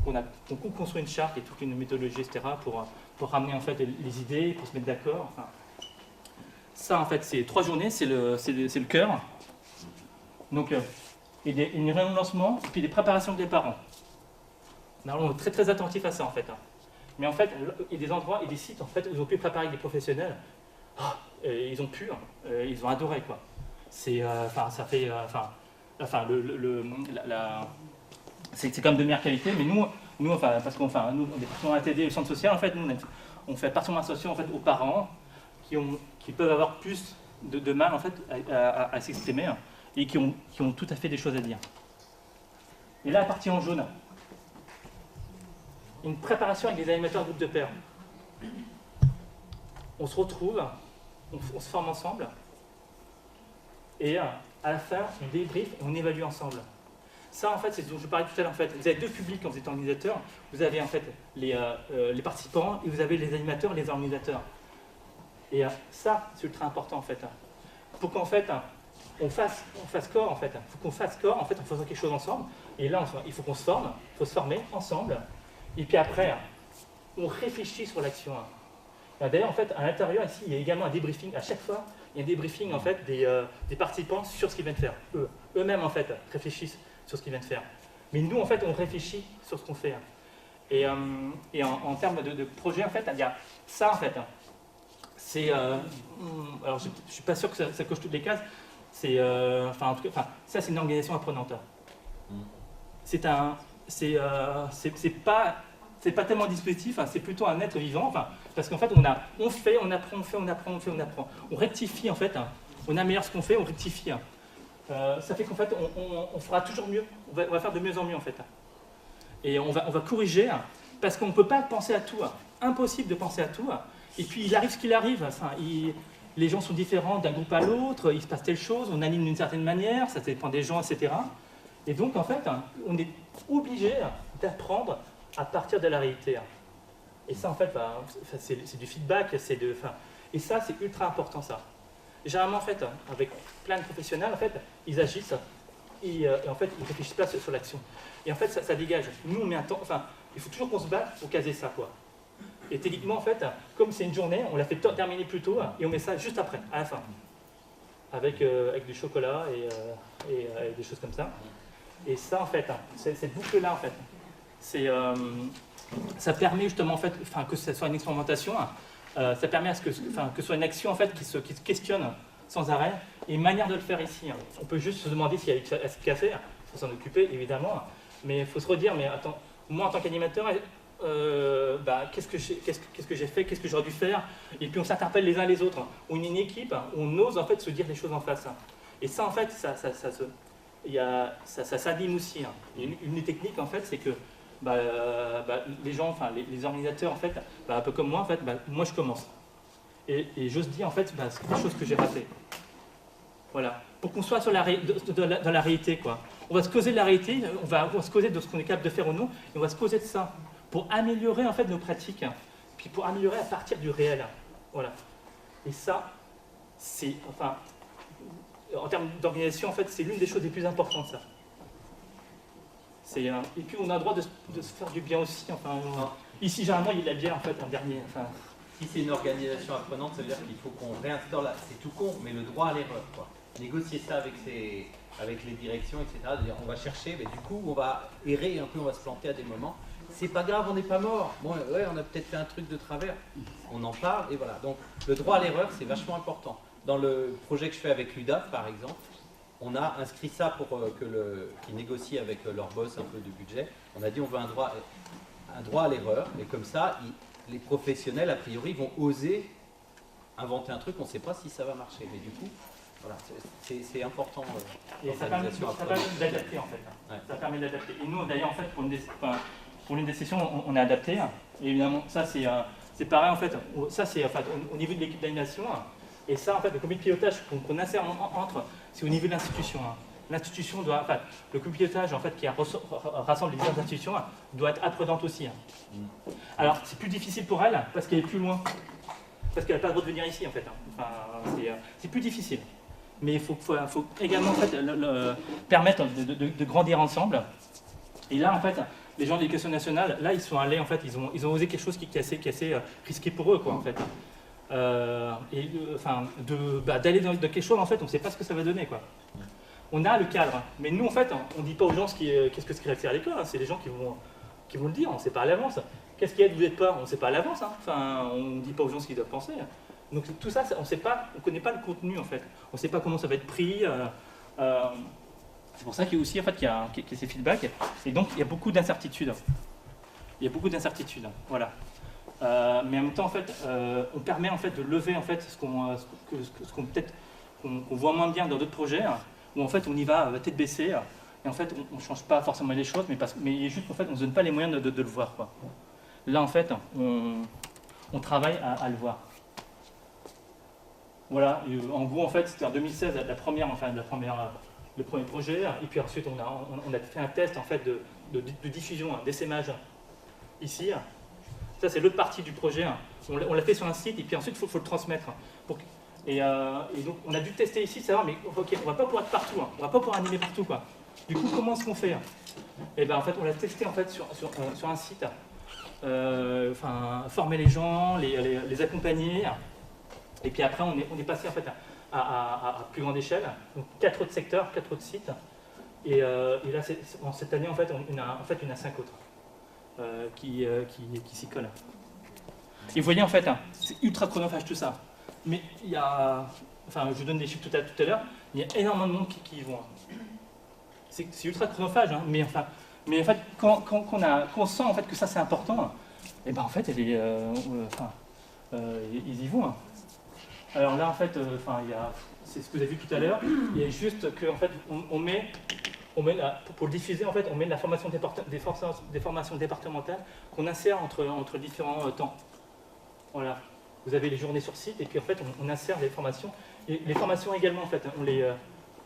on construit une charte et toute une méthodologie, etc. pour ramener en fait les idées, pour se mettre d'accord. Enfin, ça, en fait, c'est 3 journées, c'est le cœur. Donc, il y a une réunion de lancement et puis des préparations des parents. Normalement, on est très très attentif à ça, en fait. Hein. Mais en fait, il y a des endroits et des sites en fait, où ils ont pu préparer avec des professionnels. Ils ont pu, ils ont adoré, quoi. C'est, ça fait, c'est quand même de meilleure qualité. Mais nous, parce qu'on, nous, on est partenaires ATD, le centre social, en fait, nous, on fait partenaire associé en fait aux parents qui peuvent avoir plus de mal en fait à s'exprimer et qui ont tout à fait des choses à dire. Et là, la partie en jaune. Une préparation avec des animateurs de groupe de pairs. On se retrouve, on se forme ensemble, et à la fin, on débrief et on évalue ensemble. Ça, en fait, c'est ce dont je parlais tout à l'heure. En fait. Vous avez 2 publics quand vous êtes organisateur. Vous avez en fait les participants et vous avez les animateurs et les organisateurs. Et ça, c'est ultra important en fait. Pour qu'en fait, on fasse corps en fait. Il faut qu'on fasse corps en fait en faisant quelque chose ensemble. Et là, il faut qu'on se forme, il faut se former ensemble. Et puis après, on réfléchit sur l'action. D'ailleurs, en fait, à l'intérieur, ici, il y a également un débriefing. À chaque fois, il y a un débriefing en fait, des participants sur ce qu'ils viennent faire. Eux-mêmes, en fait, réfléchissent sur ce qu'ils viennent faire. Mais nous, en fait, on réfléchit sur ce qu'on fait. Et en termes de projet, en fait, il y a ça, en fait. C'est, alors, je ne suis pas sûr que ça coche toutes les cases. C'est, en tout cas, ça, c'est une organisation apprenante. C'est pas tellement un dispositif, c'est plutôt un être vivant, parce qu'en fait, on fait, on apprend. On rectifie, en fait, on améliore ce qu'on fait, on rectifie. Ça fait qu'en fait, on fera toujours mieux, on va faire de mieux en mieux, en fait. Et on va corriger, parce qu'on ne peut pas penser à tout, impossible de penser à tout, et puis il arrive ce qu'il arrive, les gens sont différents d'un groupe à l'autre, il se passe telle chose, on anime d'une certaine manière, ça dépend des gens, etc. Et donc, en fait, on est obligé d'apprendre à partir de la réalité. Et ça, en fait, c'est du feedback, et ça, c'est ultra important, ça. Généralement, en fait, avec plein de professionnels, en fait, ils agissent et en fait, ils réfléchissent pas sur l'action. Et en fait, ça dégage. Nous, on met un temps, il faut toujours qu'on se batte pour caser ça, quoi. Et techniquement, en fait, comme c'est une journée, on l'a fait terminer plus tôt et on met ça juste après, à la fin, avec du chocolat et des choses comme ça. Et ça, en fait, cette boucle-là, en fait, ça permet justement, en fait, que ce soit une expérimentation, ça permet à ce que ce soit une action, en fait, qui se questionne sans arrêt, et une manière de le faire ici. On peut juste se demander s'il y a ce qu'il y a à faire, il faut s'en occuper, évidemment, mais il faut se redire, mais attends, moi, en tant qu'animateur, qu'est-ce que j'ai fait, qu'est-ce que j'aurais dû faire, et puis on s'interpelle les uns les autres. On est une équipe, on ose, en fait, se dire les choses en face. Et ça, en fait, ça s'anime aussi. Une des techniques, en fait, c'est que les gens, les organisateurs, en fait, un peu comme moi, en fait, moi je commence. Et j'ose dire, en fait, c'est des choses que j'ai ratées. Voilà. Pour qu'on soit dans la réalité, quoi. On va se causer de la réalité, on va se causer de ce qu'on est capable de faire ou non, et on va se causer de ça. Pour améliorer, en fait, nos pratiques, puis pour améliorer à partir du réel. Voilà. Et ça, c'est, en termes d'organisation, en fait, c'est l'une des choses les plus importantes, ça. Et puis on a le droit de se faire du bien aussi. Ici, généralement, il y a la bière en fait en dernier. Si c'est une organisation apprenante, ça veut dire qu'il faut qu'on réinstaure c'est tout con, mais le droit à l'erreur. Négocier ça avec les directions, etc. De dire, on va chercher, mais du coup, on va errer un peu, on va se planter à des moments. C'est pas grave, on n'est pas mort. Bon, ouais, on a peut-être fait un truc de travers. On en parle, et voilà. Donc, le droit à l'erreur, c'est vachement important. Dans le projet que je fais avec l'UDAF, par exemple, on a inscrit ça pour qu'ils négocient avec leur boss un peu du budget. On a dit on veut un droit à l'erreur, et comme ça, les professionnels, a priori, vont oser inventer un truc, on ne sait pas si ça va marcher. Mais du coup, voilà, c'est important. Et ça permet d'adapter, en fait. Ouais. Ça permet d'adapter. Et nous, d'ailleurs, en fait, pour l'une des sessions, on a adapté. Et évidemment, ça c'est pareil en fait. Ça c'est en fait, au niveau de l'équipe d'animation. Et ça, en fait, le comité de pilotage qu'on insère entre, c'est au niveau de l'institution. L'institution doit, enfin, le comité de pilotage en fait, qui rassemble les différentes institutions doit être apprenante aussi. Alors, c'est plus difficile pour elle parce qu'elle est plus loin. Parce qu'elle n'a pas le droit de venir ici, en fait. Enfin, c'est plus difficile. Mais il faut également en fait, permettre de grandir ensemble. Et là, en fait, les gens de l'éducation nationale, là, ils sont allés, en fait, ils ont osé quelque chose qui est assez risqué pour eux, quoi, en fait. D'aller dans quelque chose, en fait, on ne sait pas ce que ça va donner, quoi. On a le cadre, mais nous, en fait, on ne dit pas aux gens qu'est-ce que c'est à l'école, hein. C'est les gens qui vont le dire, on ne sait pas à l'avance. Qu'est-ce qu'il y a de vous n'êtes pas, on ne sait pas à l'avance, hein. Enfin, on ne dit pas aux gens ce qu'ils doivent penser. Donc tout ça, on ne connaît pas le contenu, en fait. On ne sait pas comment ça va être pris. C'est pour ça qu'il y a aussi, en fait, qu'il y a ces feedbacks. Et donc, il y a beaucoup d'incertitudes. Voilà. Mais en même temps, en fait, on permet en fait, de lever en fait, ce qu'on voit moins bien dans d'autres projets, où en fait on y va tête baissée, et en fait on ne change pas forcément les choses, mais juste en fait on ne se donne pas les moyens de le voir, quoi. Là en fait on travaille à le voir. Voilà, et, en gros en fait c'était en 2016 le premier projet, et puis ensuite on a fait un test en fait de diffusion, d'essaimage ici. Ça, c'est l'autre partie du projet. On l'a fait sur un site et puis ensuite, il faut le transmettre. Et donc, on a dû tester ici, savoir, mais ok, on ne va pas pouvoir être partout, on ne va pas pouvoir animer partout, quoi. Du coup, comment est-ce qu'on fait? Et bien, en fait, on l'a testé en fait, sur un site. Former les gens, les accompagner. Et puis après, on est passé en fait, à plus grande échelle. Donc, 4 autres secteurs, 4 autres sites. Et là, cette année, en fait, on a 5 autres. Qui s'y colle. Et vous voyez, en fait, c'est ultra chronophage tout ça. Mais il y a, enfin, je vous donne des chiffres tout à l'heure, il y a énormément de monde qui y vont. C'est ultra chronophage, hein, mais en fait, quand on sent en fait que ça c'est important, et ben en fait, ils y vont. Alors là, en fait, c'est ce que vous avez vu tout à l'heure. Il y a juste que en fait, pour le diffuser, en fait, on met de la formation des formations départementales qu'on insère entre différents temps. Voilà. Vous avez les journées sur site et puis en fait, on insère les formations. Et les formations également, en fait,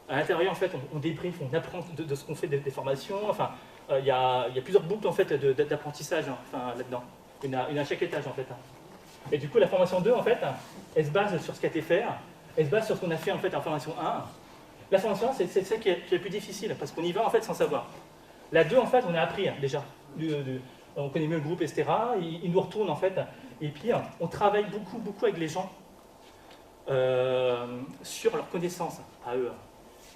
à l'intérieur, en fait, on débriefe, on apprend de ce qu'on fait des formations. Enfin, il y a plusieurs boucles en fait d'apprentissage, enfin, là-dedans. Une à chaque étage, en fait. Et du coup, la formation 2, en fait, elle se base sur ce qui a été fait, elle se base sur ce qu'on a fait en fait en formation 1. La formation 1, c'est celle qui est la plus difficile, parce qu'on y va en fait sans savoir. La 2, en fait, on a appris déjà. On connaît mieux le groupe, etc. Il nous retourne en fait. Et puis, on travaille beaucoup avec les gens sur leurs connaissances à eux.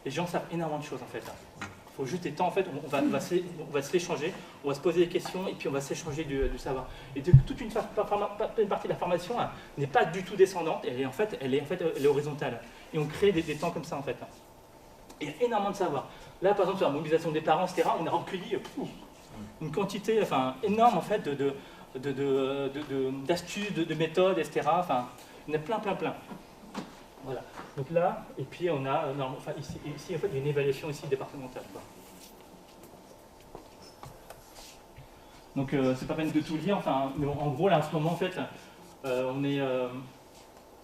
Les gens savent énormément de choses en fait. Il faut juste des temps, en fait, on va se l'échanger, on va se poser des questions et puis on va s'échanger du savoir. Et toute une partie de la formation n'est pas du tout descendante, elle est horizontale. Et on crée des temps comme ça en fait. Il y a énormément de savoir. Là, par exemple, sur la mobilisation des parents, etc., on a recueilli une quantité énorme en fait, d'astuces, de méthodes, etc. Enfin, il y en a plein. Voilà. Donc là, et puis on a, ici en fait, il y a une évaluation ici départementale, quoi. Donc c'est pas peine de tout lire, mais en gros là en ce moment en fait, il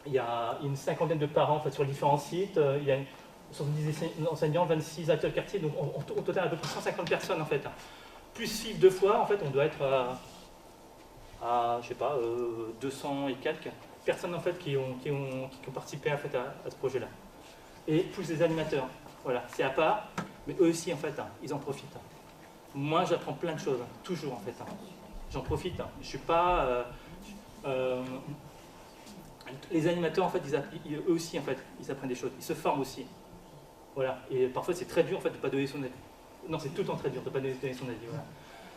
y a une cinquantaine de parents en fait, sur différents sites, il y a 70 enseignants, 26 acteurs de quartier, donc au total à peu près 150 personnes en fait. Plus suivre 2 fois, en fait on doit être à je sais pas, 200 et quelques personnes en fait, qui ont participé en fait, à ce projet-là. Et plus les animateurs. Voilà, c'est à part, mais eux aussi en fait, ils en profitent. Moi j'apprends plein de choses, toujours en fait. J'en profite. Je suis pas. Les animateurs en fait, eux aussi en fait, ils apprennent des choses, ils se forment aussi. Voilà. Et parfois c'est très dur en fait de ne pas donner son avis. Non, c'est tout le temps très dur de ne pas donner son avis. Voilà.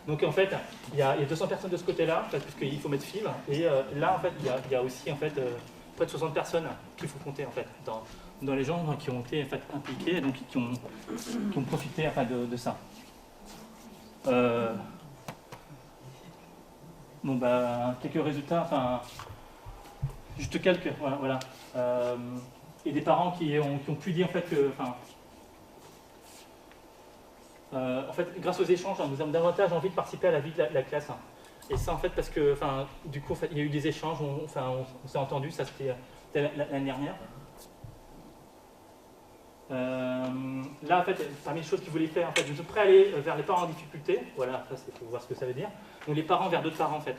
Donc en fait, il y a 200 personnes de ce côté-là, puisqu'il faut mettre fibre. Et là, en fait, il y a aussi en fait, près de 60 personnes qu'il faut compter en fait, dans les gens qui ont été en fait, impliqués, donc qui ont profité enfin, de ça. Bon, quelques résultats, juste quelques, voilà. Et des parents qui ont pu dire en fait que, en fait, grâce aux échanges, nous avons davantage envie de participer à la vie de la classe. Et ça, en fait, parce que, du coup, en fait, il y a eu des échanges, on s'est entendu, ça c'était l'année dernière. Là, en fait, parmi les choses qu'ils voulaient faire, en fait, je suis prêt à aller vers les parents en difficulté. Voilà, ça, il faut voir ce que ça veut dire. Donc les parents vers d'autres parents, en fait.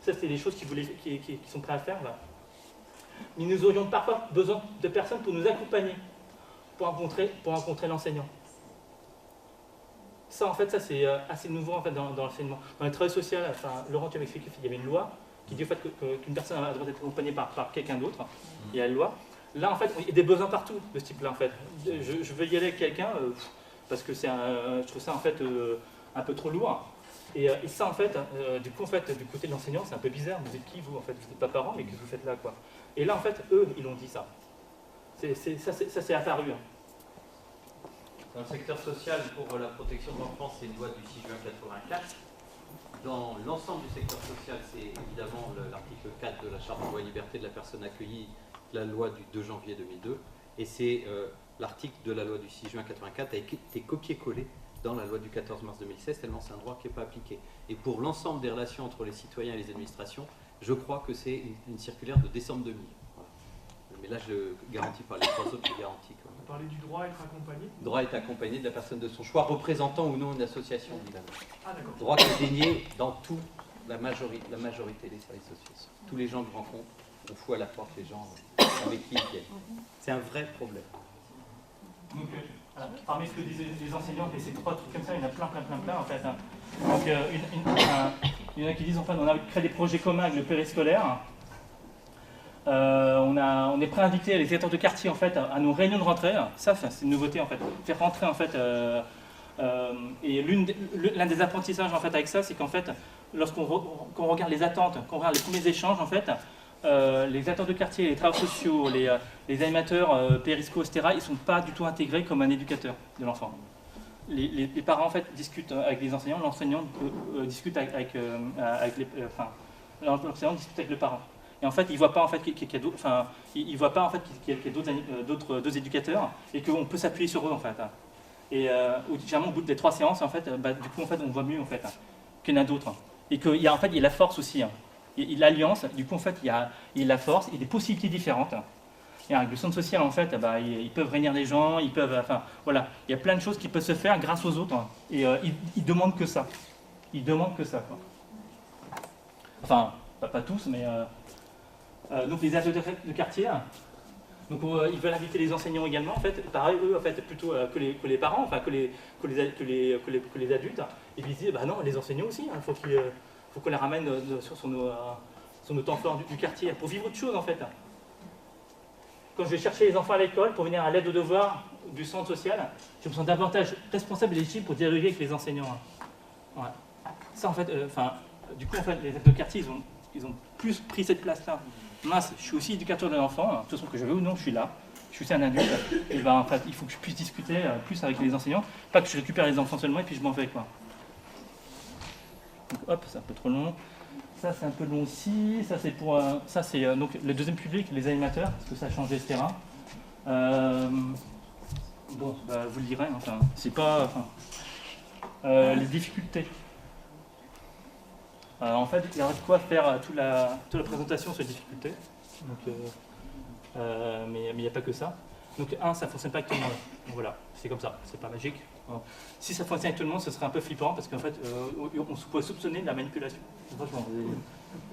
Ça, c'est des choses qu'ils sont prêts à faire. Voilà. Mais nous aurions parfois besoin de personnes pour nous accompagner, pour rencontrer l'enseignant. Ça, en fait, ça c'est assez nouveau en fait, dans l'enseignement. Dans le travail social, Laurent, tu m'as expliqué qu'il y avait une loi qui dit au fait qu'une personne a le droit d'être accompagnée par quelqu'un d'autre. Il y a la loi. Là, en fait, il y a des besoins partout de ce type-là. En fait. Je veux y aller avec quelqu'un parce que je trouve ça en fait un peu trop lourd. Et ça, en fait, du côté de l'enseignant, c'est un peu bizarre. Vous êtes qui, vous? En fait, vous n'êtes pas parents, mais qu'est-ce que vous faites là, quoi? Et là, en fait, eux, ils l'ont dit ça. Ça, c'est apparu. Dans le secteur social, pour la protection de l'enfance, c'est une loi du 6 juin 84. Dans l'ensemble du secteur social, c'est évidemment l'article 4 de la Charte des droits et libertés de la personne accueillie, la loi du 2 janvier 2002. Et c'est l'article de la loi du 6 juin 84 a été copié-collé dans la loi du 14 mars 2016, tellement c'est un droit qui n'est pas appliqué. Et pour l'ensemble des relations entre les citoyens et les administrations, je crois que c'est une circulaire de décembre 2000. Voilà. Mais là, je le garantis pas, les trois autres, je garantis. Vous parlez du droit à être accompagné? Droit à être accompagné de la personne de son choix, représentant ou non une association, évidemment. Ah, d'accord. Droit qui est dénié dans la majorité des services sociaux. Tous les gens que je rencontre, on fout à la porte les gens avec qui ils viennent. C'est un vrai problème. Donc, parmi ce que disent les enseignants, et ces trois trucs comme ça, il y en a plein en fait. Donc, il y en a qui disent en fait, on a créé des projets communs avec le périscolaire. On est prêt à inviter les directeurs de quartier en fait à nos réunions de rentrée. Ça, c'est une nouveauté en fait. Faire rentrer en fait. Et l'un des apprentissages en fait avec ça, c'est qu'en fait, lorsqu'on regarde les attentes, qu'on regarde les premiers échanges en fait, les directeurs de quartier, les travailleurs sociaux, les animateurs périsco, etc., ils ne sont pas du tout intégrés comme un éducateur de l'enfant. Les parents en fait discutent avec les enseignants, l'enseignant discute l'enseignant discute avec le parent. Et en fait, il ne voit pas en fait qu'il y a d'autres, d'autres éducateurs et qu'on peut s'appuyer sur eux en fait. Et généralement, au bout des 3 séances, en fait, du coup, en fait, on voit mieux en fait qu'il y en a d'autres. Et qu'il y a en fait, il y a la force aussi. Il y a l'alliance. Du coup, en fait, il y a la force et des possibilités différentes. Et avec le centre social, en fait, ils peuvent réunir des gens, ils peuvent, voilà, il y a plein de choses qui peuvent se faire grâce aux autres. Et ils demandent que ça. Ils demandent que ça, quoi. Enfin, pas tous, mais donc les agents de quartier. Donc ils veulent inviter les enseignants également, en fait, pareil, eux, en fait, plutôt que les parents, enfin que les adultes. Et puis ils disent, bah non, les enseignants aussi, il faut qu'on les ramène sur nos temps forts du quartier, pour vivre autre chose, en fait. Quand je vais chercher les enfants à l'école, pour venir à l'aide aux devoirs du centre social, je me sens davantage responsable et légitime pour dialoguer avec les enseignants. Ouais. Ça, en fait, du coup, en fait, les acteurs de quartier, ils ont plus pris cette place-là. Moi, je suis aussi éducateur de l'enfant, de toute façon que je veux ou non, je suis là. Je suis aussi un adulte. Et en fait, il faut que je puisse discuter plus avec les enseignants, pas que je récupère les enfants seulement et puis je m'en vais, quoi. Donc, hop, c'est un peu trop long. Ça, c'est un peu long aussi. Ça, c'est pour donc le deuxième public, les animateurs, parce que ça a changé, etc. Bon, vous le direz. Enfin, c'est pas. Les difficultés. En fait, il y aura de quoi faire toute la présentation sur les difficultés. Donc, mais il n'y a pas que ça. Donc, ça ne fonctionne pas avec tout le monde. Donc, voilà, c'est comme ça, c'est pas magique. Si ça fonctionne avec tout le monde, ce serait un peu flippant parce qu'en fait, on pourrait soupçonner de la manipulation. Franchement,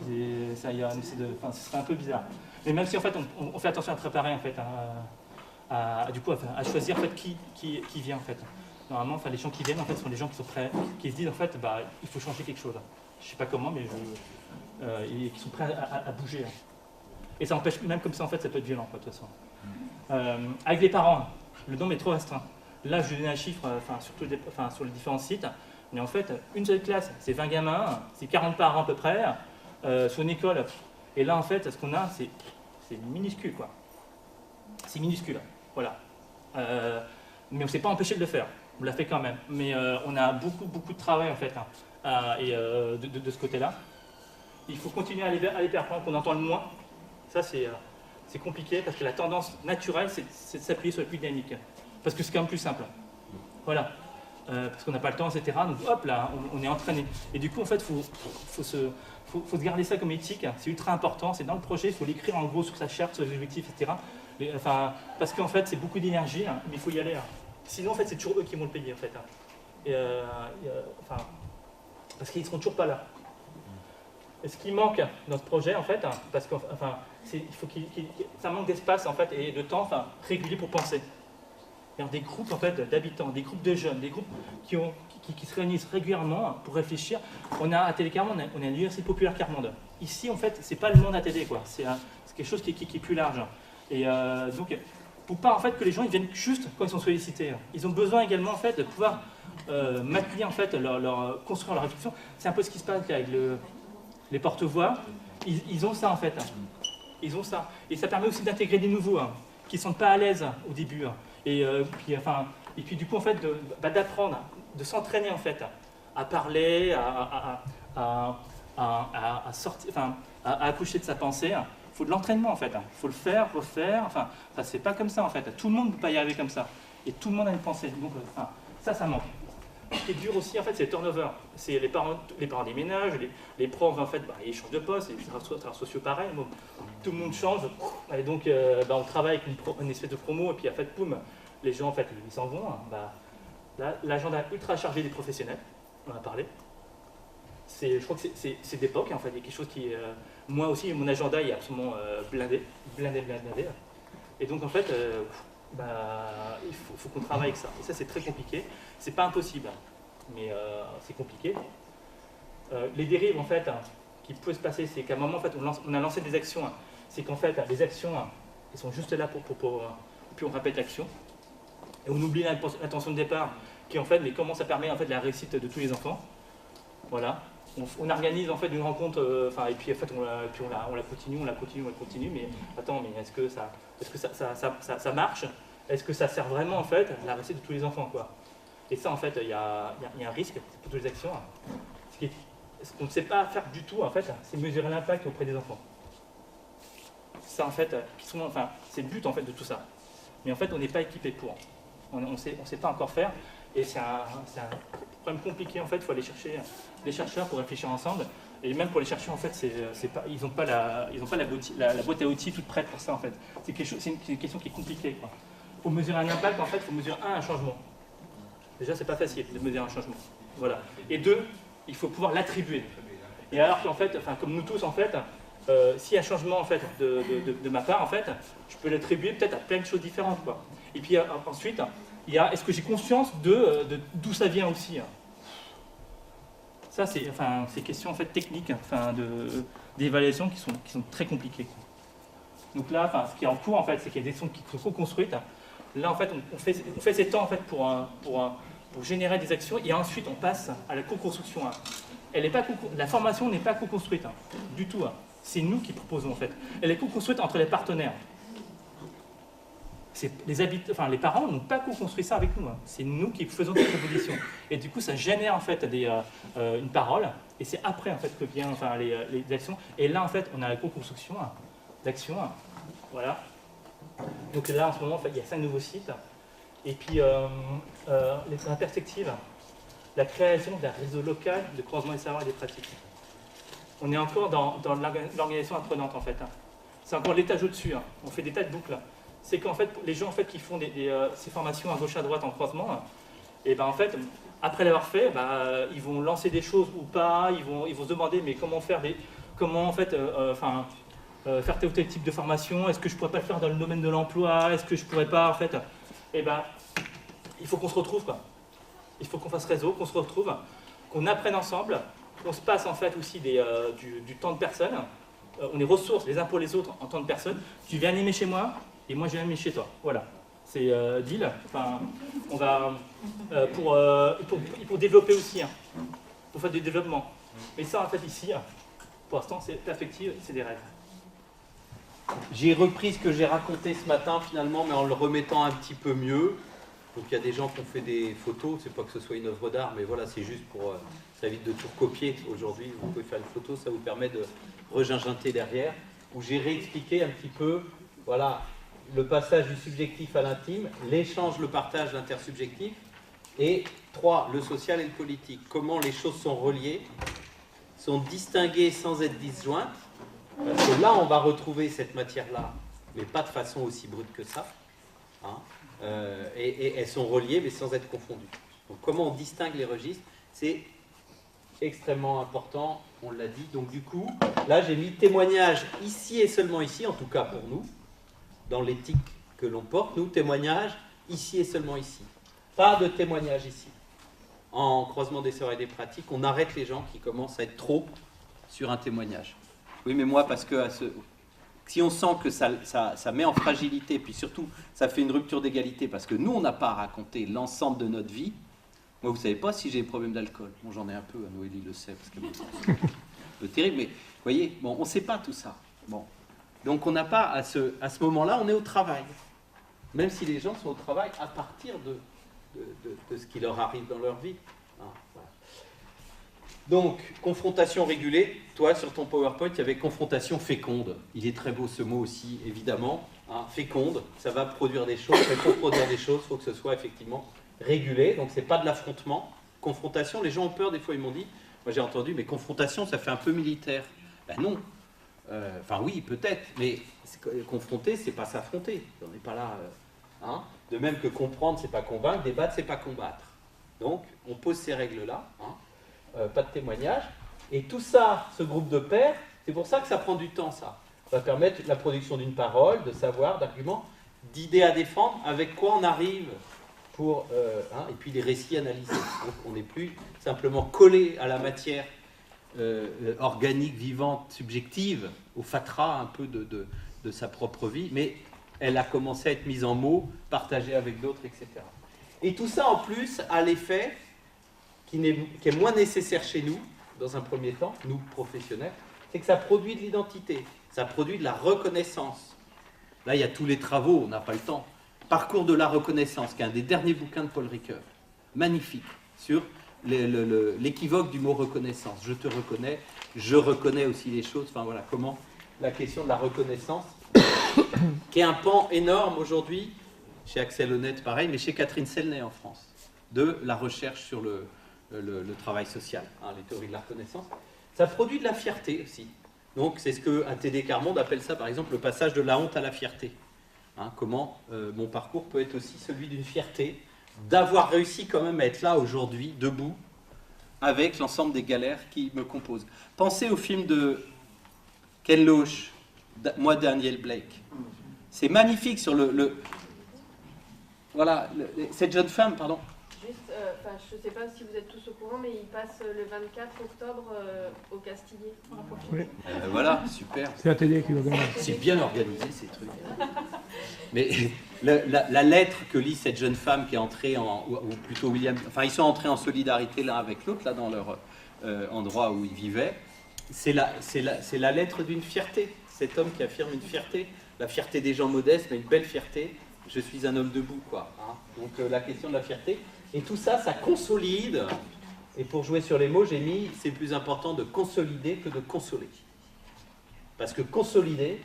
ce serait un peu bizarre. Mais même si en fait, on fait attention à préparer en fait, à choisir en fait qui vient en fait. Normalement, les gens qui viennent en fait sont les gens qui sont prêts, qui se disent en fait, il faut changer quelque chose. Je ne sais pas comment, mais et qui sont prêts à bouger. Et ça empêche, même comme ça, en fait, ça peut être violent, de toute façon. Avec les parents, le nombre est trop restreint. Là, je vais donner un chiffre sur les différents sites, mais en fait, une seule classe, c'est 20 gamins, c'est 40 parents à peu près, sur une école. Et là, en fait, ce qu'on a, c'est minuscule, quoi. C'est minuscule, voilà. Mais on ne s'est pas empêché de le faire. On l'a fait quand même. Mais on a beaucoup de travail, en fait, de ce côté-là. Il faut continuer à aller vers le point qu'on entend le moins. Ça, c'est compliqué parce que la tendance naturelle, c'est de s'appuyer sur le plus dynamique. Parce que c'est quand même plus simple. Voilà. Parce qu'on n'a pas le temps, etc. Donc hop là, on est entraîné. Et du coup, en fait, faut se garder ça comme éthique. C'est ultra important. C'est dans le projet, il faut l'écrire en gros sur sa charte, sur les objectifs, etc. Parce qu'en fait, c'est beaucoup d'énergie, mais il faut y aller. Sinon, en fait, c'est toujours eux qui vont le payer, en fait. Et, parce qu'ils ne seront toujours pas là. Et ce qui manque dans ce projet, en fait, parce que ça manque d'espace, en fait, et de temps, régulier pour penser. Il y a des groupes, en fait, d'habitants, des groupes de jeunes, des groupes qui se réunissent régulièrement pour réfléchir. On a à Télécarmonde, on a l'Université populaire Carmonde. Ici, en fait, c'est pas le monde ATD, quoi. C'est quelque chose qui est plus large. Et donc, pour pas en fait que les gens ils viennent juste quand ils sont sollicités. Ils ont besoin également en fait de pouvoir maintenir en fait construire leur réflexion. C'est un peu ce qui se passe avec les porte-voix. Ils ont ça en fait. Ils ont ça. Et ça permet aussi d'intégrer des nouveaux qui ne sont pas à l'aise au début. Et puis du coup en fait d'apprendre, de s'entraîner en fait à parler, à sortir, à accoucher de sa pensée. Il faut de l'entraînement en fait. Il faut le faire, refaire. Ça se fait pas comme ça en fait. Tout le monde ne peut pas y arriver comme ça. Et tout le monde a une pensée. Donc ça manque. Ce qui est dur aussi en fait, c'est le turnover. C'est les parents déménagent, les profs en fait, ils changent de poste. Les travailleurs sociaux pareil. Bon, tout le monde change. Et donc on travaille avec une espèce de promo et puis en fait, boum, les gens en fait, ils s'en vont. L'agenda ultra chargé des professionnels. On en a parlé. Je crois que c'est d'époque en fait. Il y a quelque chose qui moi aussi, mon agenda est absolument blindé. Et donc, en fait, il faut qu'on travaille avec ça. Et ça, c'est très compliqué. C'est pas impossible, mais c'est compliqué. Les dérives, en fait, qui peuvent se passer, c'est qu'à un moment, en fait, on a lancé des actions. C'est qu'en fait, les actions, elles sont juste là puis on répète l'action. Et on oublie l'intention de départ, qui, en fait, comment ça permet, en fait, la réussite de tous les enfants. Voilà. On organise en fait une rencontre, et puis en fait on la continue, mais attends, mais est-ce que ça marche? Est-ce que ça sert vraiment en fait à la réussite de tous les enfants quoi? Et ça en fait il y a un risque pour toutes les actions. Ce qu'on ne sait pas faire du tout en fait, c'est mesurer l'impact auprès des enfants. Ça en fait, c'est le but en fait de tout ça. Mais en fait on n'est pas équipé pour. On sait pas encore faire. Et c'est un problème compliqué en fait, il faut aller chercher les chercheurs pour réfléchir ensemble. Et même pour les chercheurs en fait, ils n'ont pas la boîte à outils toute prête pour ça en fait. C'est une question qui est compliquée. Il faut mesurer un impact en fait, il faut mesurer un changement. Déjà c'est pas facile de mesurer un changement. Voilà. Et deux, il faut pouvoir l'attribuer. Et alors qu'en fait, comme nous tous en fait, s'il y a un changement en fait de ma part en fait, je peux l'attribuer peut-être à plein de choses différentes quoi. Et puis ensuite, il y a est-ce que j'ai conscience d'où ça vient aussi. Ça c'est questions en fait techniques, d'évaluation qui sont très compliquées. Donc là, ce qui est en cours en fait, c'est qu'il y a des actions qui sont co-construites. Là en fait, on fait ces temps en fait pour générer des actions et ensuite on passe à la co-construction. La formation n'est pas co-construite du tout. C'est nous qui proposons en fait. Elle est co-construite entre les partenaires. Les parents n'ont pas co-construit ça avec nous. C'est nous qui faisons des propositions. Et du coup, ça génère en fait une parole. Et c'est après en fait que viennent les actions. Et là en fait, on a la co-construction d'actions. Voilà. Donc là en ce moment, en fait, il y a 5 nouveaux sites. Et puis les perspectives, la création d'un réseau local de croisement des savoirs et des pratiques. On est encore dans l'organisation apprenante en fait. C'est encore l'étage au-dessus. On fait des tas de boucles. C'est qu'en fait, les gens en fait, qui font ces formations à gauche à droite en croisement, et ben en fait, après l'avoir fait, ils vont lancer des choses ou pas, ils vont se demander mais comment faire faire tel ou tel type de formation, est-ce que je pourrais pas le faire dans le domaine de l'emploi, est-ce que je pourrais pas en fait, et ben il faut qu'on se retrouve quoi. Il faut qu'on fasse réseau, qu'on se retrouve, qu'on apprenne ensemble, qu'on se passe en fait aussi du temps de personnes, on est ressources les uns pour les autres en tant que personnes. Tu viens animer chez moi. Et moi, je viens animer chez toi. Voilà. C'est deal. On va pour développer aussi, pour faire du développement. Mais ça, en fait, ici, pour l'instant, c'est perspective, c'est des rêves. J'ai repris ce que j'ai raconté ce matin finalement, mais en le remettant un petit peu mieux. Donc il y a des gens qui ont fait des photos. C'est pas que ce soit une œuvre d'art, mais voilà, c'est juste pour ça évite de tout recopier. Aujourd'hui, vous pouvez faire une photo, ça vous permet de reginginter derrière. Où j'ai réexpliqué un petit peu, voilà. Le passage du subjectif à l'intime, l'échange, le partage, l'intersubjectif, Et 3, le social et le politique. Comment les choses sont reliées, sont distinguées sans être disjointes. Parce que là, on va retrouver cette matière-là, mais pas de façon aussi brute que ça. Hein. Et elles sont reliées, mais sans être confondues. Donc, comment on distingue les registres, c'est extrêmement important, on l'a dit. Donc, du coup, là, j'ai mis témoignage ici et seulement ici, en tout cas pour nous, dans l'éthique que l'on porte. Nous, témoignage ici et seulement ici. Pas de témoignage ici. En croisement des savoirs et des pratiques, on arrête les gens qui commencent à être trop sur un témoignage. Oui, mais moi, parce que si on sent que ça met en fragilité, puis surtout, ça fait une rupture d'égalité, parce que nous, on n'a pas à raconter l'ensemble de notre vie. Moi, vous ne savez pas si j'ai des problèmes d'alcool. Bon, j'en ai un peu, Noélie le sait, parce que c'est un peu terrible, mais vous voyez, bon, on ne sait pas tout ça. Bon. Donc, on n'a pas, à ce moment-là, on est au travail. Même si les gens sont au travail à partir de ce qui leur arrive dans leur vie. Ah, voilà. Donc, confrontation régulée. Toi, sur ton PowerPoint, il y avait confrontation féconde. Il est très beau ce mot aussi, évidemment. Hein, féconde, ça va produire des choses. Mais pour produire des choses, il faut que ce soit effectivement régulé. Donc, ce n'est pas de l'affrontement. Confrontation, les gens ont peur. Des fois, ils m'ont dit, moi j'ai entendu, mais confrontation, ça fait un peu militaire. Ben non. Enfin, oui, peut-être. Mais confronter, c'est pas s'affronter. On n'est pas là. Hein. De même que comprendre, c'est pas convaincre. Débattre, c'est pas combattre. Donc, on pose ces règles-là. Hein. Pas de témoignage. Et tout ça, ce groupe de pairs, c'est pour ça que ça prend du temps, ça. Ça va permettre la production d'une parole, de savoir, d'arguments, d'idées à défendre, avec quoi on arrive pour... et puis les récits analysés. Donc on n'est plus simplement collé à la matière organique, vivante, subjective, au fatras un peu de sa propre vie, mais elle a commencé à être mise en mots, partagée avec d'autres, etc. Et tout ça, en plus, a l'effet... qui est moins nécessaire chez nous, dans un premier temps, nous professionnels, c'est que ça produit de l'identité, ça produit de la reconnaissance. Là, il y a tous les travaux, on n'a pas le temps. Parcours de la reconnaissance, qui est un des derniers bouquins de Paul Ricoeur, magnifique, sur l'équivoque du mot reconnaissance. Je te reconnais, je reconnais aussi les choses, enfin voilà, comment la question de la reconnaissance, qui est un pan énorme aujourd'hui, chez Axel Honneth pareil, mais chez Catherine Selnay en France, de la recherche sur le travail social, hein, les théories de la reconnaissance. Ça produit de la fierté aussi. Donc c'est ce que ATD Carmonde appelle ça, par exemple, le passage de la honte à la fierté. Hein, comment mon parcours peut être aussi celui d'une fierté, d'avoir réussi quand même à être là aujourd'hui, debout, avec l'ensemble des galères qui me composent. Pensez au film de Ken Loach, Moi Daniel Blake. C'est magnifique sur voilà, cette jeune femme, pardon. Juste, je ne sais pas si vous êtes tous au courant, mais il passe le 24 octobre au Castillier. Oui. Voilà, super. C'est ATD qui l'organise. C'est bien organisé ces trucs. Mais la lettre que lit cette jeune femme qui est entrée ou plutôt William, enfin ils sont entrés en solidarité l'un avec l'autre là dans leur endroit où ils vivaient. C'est la lettre d'une fierté. Cet homme qui affirme une fierté, la fierté des gens modestes, mais une belle fierté. Je suis un homme debout, quoi. Hein. Donc la question de la fierté. Et tout ça, ça consolide. Et pour jouer sur les mots, j'ai mis, c'est plus important de consolider que de consoler. Parce que consolider,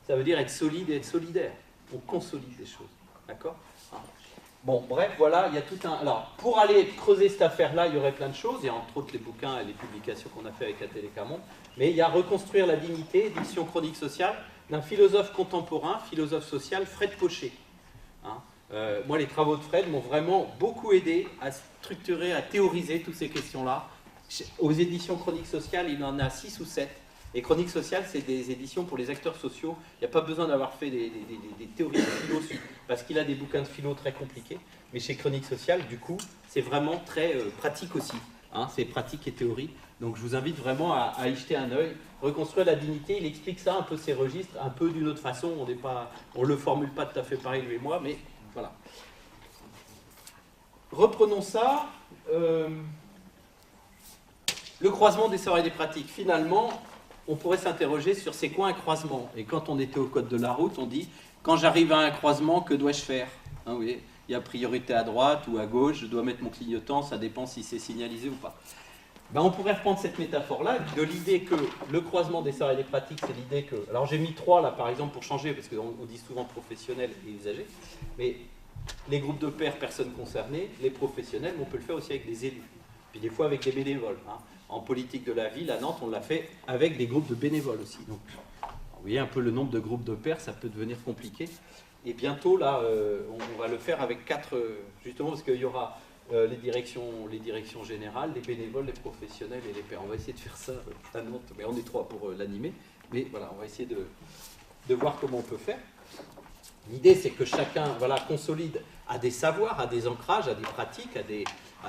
ça veut dire être solide et être solidaire. On consolide des choses. D'accord ? Bon, bref, voilà, il y a tout un... Alors, pour aller creuser cette affaire-là, il y aurait plein de choses. Il y a entre autres les bouquins et les publications qu'on a fait avec ATD Carmonde. Mais il y a Reconstruire la dignité, édition chronique sociale, d'un philosophe contemporain, philosophe social, Fred Pochet. Hein. Moi, les travaux de Fred m'ont vraiment beaucoup aidé à structurer, à théoriser toutes ces questions-là. Aux éditions Chroniques sociales, il en a 6 ou 7. Et Chroniques sociales, c'est des éditions pour les acteurs sociaux. Il n'y a pas besoin d'avoir fait des théories de philo, parce qu'il a des bouquins de philo très compliqués. Mais chez Chroniques sociales, du coup, c'est vraiment très pratique aussi. Hein, c'est pratique et théorie. Donc je vous invite vraiment à y jeter un œil. Reconstruire la dignité, il explique ça, un peu ses registres, un peu d'une autre façon. On ne le formule pas tout à fait pareil, lui et moi, mais voilà. Reprenons ça. Le croisement des savoirs et des pratiques. Finalement, on pourrait s'interroger sur c'est quoi un croisement. Et quand on était au code de la route, on dit, quand j'arrive à un croisement, que dois-je faire? Hein, vous voyez, il y a priorité à droite ou à gauche, je dois mettre mon clignotant, ça dépend si c'est signalisé ou pas. Ben, on pourrait reprendre cette métaphore-là, de l'idée que le croisement des savoirs et des pratiques, c'est l'idée que... Alors j'ai mis 3 là par exemple pour changer, parce qu'on dit souvent professionnel et usager, mais les groupes de pairs, personnes concernées, les professionnels, mais on peut le faire aussi avec des élus. Puis des fois avec des bénévoles. Hein. En politique de la ville, à Nantes, on l'a fait avec des groupes de bénévoles aussi. Donc, vous voyez un peu le nombre de groupes de pairs, ça peut devenir compliqué. Et bientôt, là, on va le faire avec 4, justement, parce qu'il y aura les directions générales, les bénévoles, les professionnels et les pairs. On va essayer de faire ça à Nantes, mais on est 3 pour l'animer. Mais voilà, on va essayer de voir comment on peut faire. L'idée, c'est que chacun consolide à des savoirs, à des ancrages, à des pratiques, à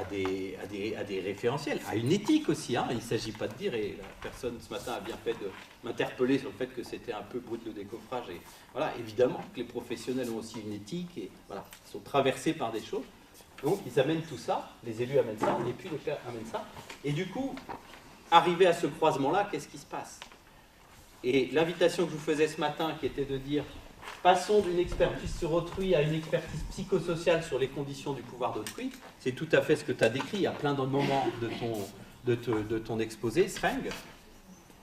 des référentiels, à une éthique aussi. Hein. Il ne s'agit pas de dire, et la personne ce matin a bien fait de m'interpeller sur le fait que c'était un peu brut le décoffrage. Et voilà, évidemment que les professionnels ont aussi une éthique et voilà, ils sont traversés par des choses. Donc ils amènent tout ça, les élus amènent ça, et puis les pairs amènent ça. Et du coup, arrivé à ce croisement-là, qu'est-ce qui se passe? Et l'invitation que je vous faisais ce matin, qui était de dire passons d'une expertise sur autrui à une expertise psychosociale sur les conditions du pouvoir d'autrui, c'est tout à fait ce que tu as décrit à plein de moments de ton exposé, Sreng.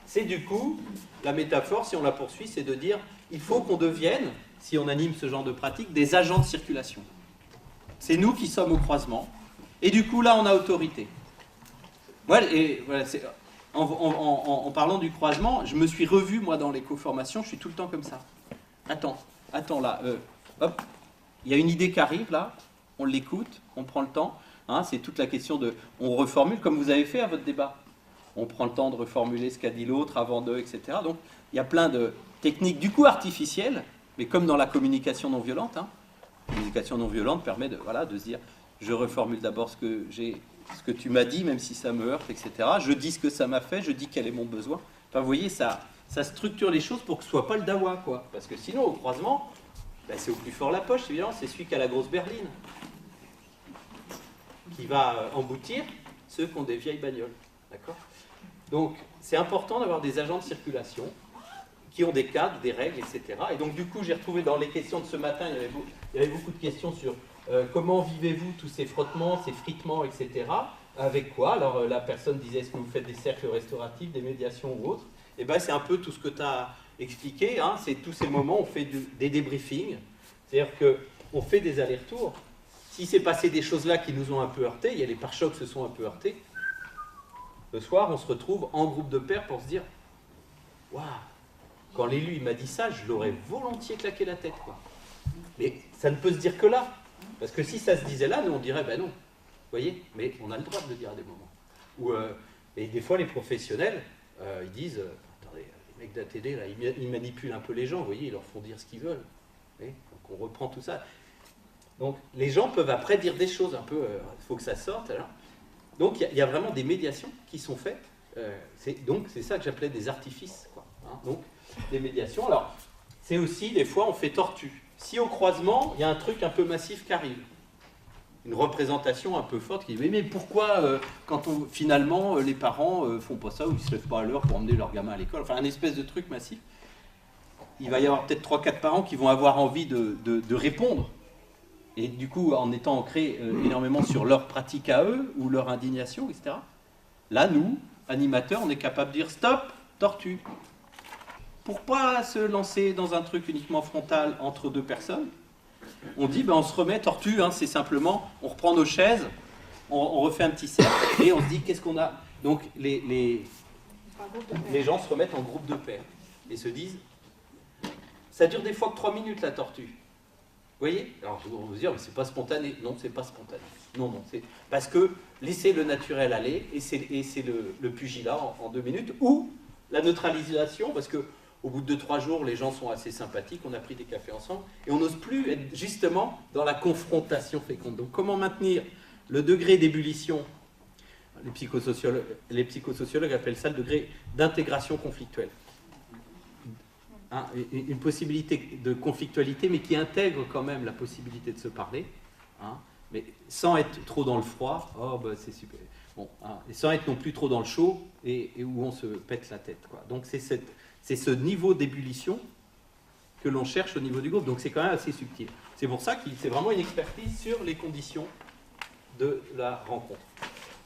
C'est du coup, la métaphore, si on la poursuit, c'est de dire il faut qu'on devienne, si on anime ce genre de pratique, des agents de circulation. C'est nous qui sommes au croisement. Et du coup, là, on a autorité. Voilà, en parlant du croisement, je me suis revu, moi, dans l'éco-formation, je suis tout le temps comme ça. Attends là, hop, il y a une idée qui arrive là, on l'écoute, on prend le temps, hein, c'est toute la question de, on reformule comme vous avez fait à votre débat. On prend le temps de reformuler ce qu'a dit l'autre avant d'eux, etc. Donc il y a plein de techniques du coup artificielles, mais comme dans la communication non violente. Hein. La communication non violente permet de se dire, je reformule d'abord ce que tu m'as dit, même si ça me heurte, etc. Je dis ce que ça m'a fait, je dis quel est mon besoin. Enfin, vous voyez, ça structure les choses pour que ce soit pas le dawa, quoi. Parce que sinon, au croisement, c'est au plus fort la poche, évidemment, c'est celui qui a la grosse berline qui va emboutir ceux qui ont des vieilles bagnoles. D'accord ? Donc, c'est important d'avoir des agents de circulation qui ont des cadres, des règles, etc. Et donc, du coup, j'ai retrouvé dans les questions de ce matin, il y avait beaucoup de questions sur comment vivez-vous tous ces frottements, ces fritements, etc. Avec quoi ? Alors, la personne disait, est-ce que vous faites des cercles restauratifs, des médiations ou autres ? Et bien, c'est un peu tout ce que tu as expliqué. Hein. C'est tous ces moments où on fait des débriefings. C'est-à-dire qu'on fait des allers-retours. Si s'est passé des choses là qui nous ont un peu heurtés, il y a les pare-chocs qui se sont un peu heurtés. Le soir, on se retrouve en groupe de pairs pour se dire « Waouh, quand l'élu m'a dit ça, je l'aurais volontiers claqué la tête. » quoi. Mais ça ne peut se dire que là. Parce que si ça se disait là, nous on dirait « Ben non. » Vous voyez ? Mais on a le droit de le dire à des moments. Et des fois, les professionnels, ils disent attendez, les mecs d'ATD, là, ils manipulent un peu les gens, vous voyez, ils leur font dire ce qu'ils veulent. Donc on reprend tout ça. Donc les gens peuvent après dire des choses un peu, il faut que ça sorte. Alors. Donc il y a vraiment des médiations qui sont faites. Donc c'est ça que j'appelais des artifices. Quoi, hein. Donc des médiations. Alors c'est aussi, des fois, on fait tortue. Si au croisement, il y a un truc un peu massif qui arrive, une représentation un peu forte qui dit mais pourquoi quand finalement les parents font pas ça ou ils se lèvent pas à l'heure pour emmener leur gamin à l'école, enfin un espèce de truc massif, il va y avoir peut-être 3-4 parents qui vont avoir envie de répondre et du coup en étant ancrés énormément sur leur pratique à eux ou leur indignation, etc. Là nous, animateurs, on est capable de dire stop, tortue, pour pas se lancer dans un truc uniquement frontal entre deux personnes. On dit, on se remet tortue, hein, c'est simplement, on reprend nos chaises, on refait un petit cercle et on se dit, qu'est-ce qu'on a ? Donc, les gens se remettent en groupe de pairs et se disent, ça dure des fois que 3 minutes la tortue. Vous voyez ? Alors, on va vous dire, mais c'est pas spontané. Non, c'est pas spontané. Non, c'est parce que laisser le naturel aller et c'est le pugilat en 2 minutes ou la neutralisation, parce que au bout de 2-3 jours, les gens sont assez sympathiques, on a pris des cafés ensemble, et on n'ose plus être justement dans la confrontation féconde. Donc comment maintenir le degré d'ébullition ? Les psychosociologues appellent ça le degré d'intégration conflictuelle. Hein, une possibilité de conflictualité, mais qui intègre quand même la possibilité de se parler, hein, mais sans être trop dans le froid, c'est super. Bon, hein, et sans être non plus trop dans le chaud, et où on se pète la tête. Quoi. Donc c'est ce niveau d'ébullition que l'on cherche au niveau du groupe. Donc c'est quand même assez subtil. C'est pour ça que c'est vraiment une expertise sur les conditions de la rencontre.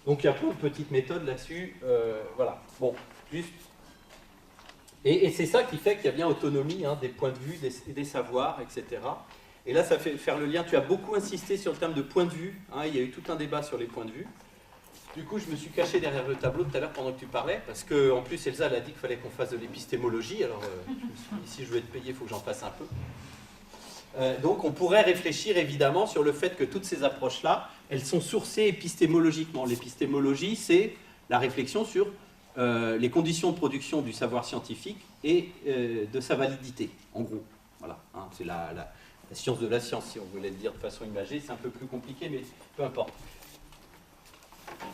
Donc il y a plein de petites méthodes là-dessus. Voilà. Bon, juste. Et c'est ça qui fait qu'il y a bien autonomie, hein, des points de vue, des savoirs, etc. Et là, ça fait faire le lien. Tu as beaucoup insisté sur le terme de point de vue. Hein, il y a eu tout un débat sur les points de vue. Du coup, je me suis caché derrière le tableau tout à l'heure pendant que tu parlais, parce qu'en plus, Elsa elle a dit qu'il fallait qu'on fasse de l'épistémologie. Alors, je me suis dit, si je veux être payé, il faut que j'en fasse un peu. Donc, on pourrait réfléchir évidemment sur le fait que toutes ces approches-là, elles sont sourcées épistémologiquement. L'épistémologie, c'est la réflexion sur les conditions de production du savoir scientifique et de sa validité, en gros. Voilà, hein, c'est la science de la science, si on voulait le dire de façon imagée. C'est un peu plus compliqué, mais peu importe.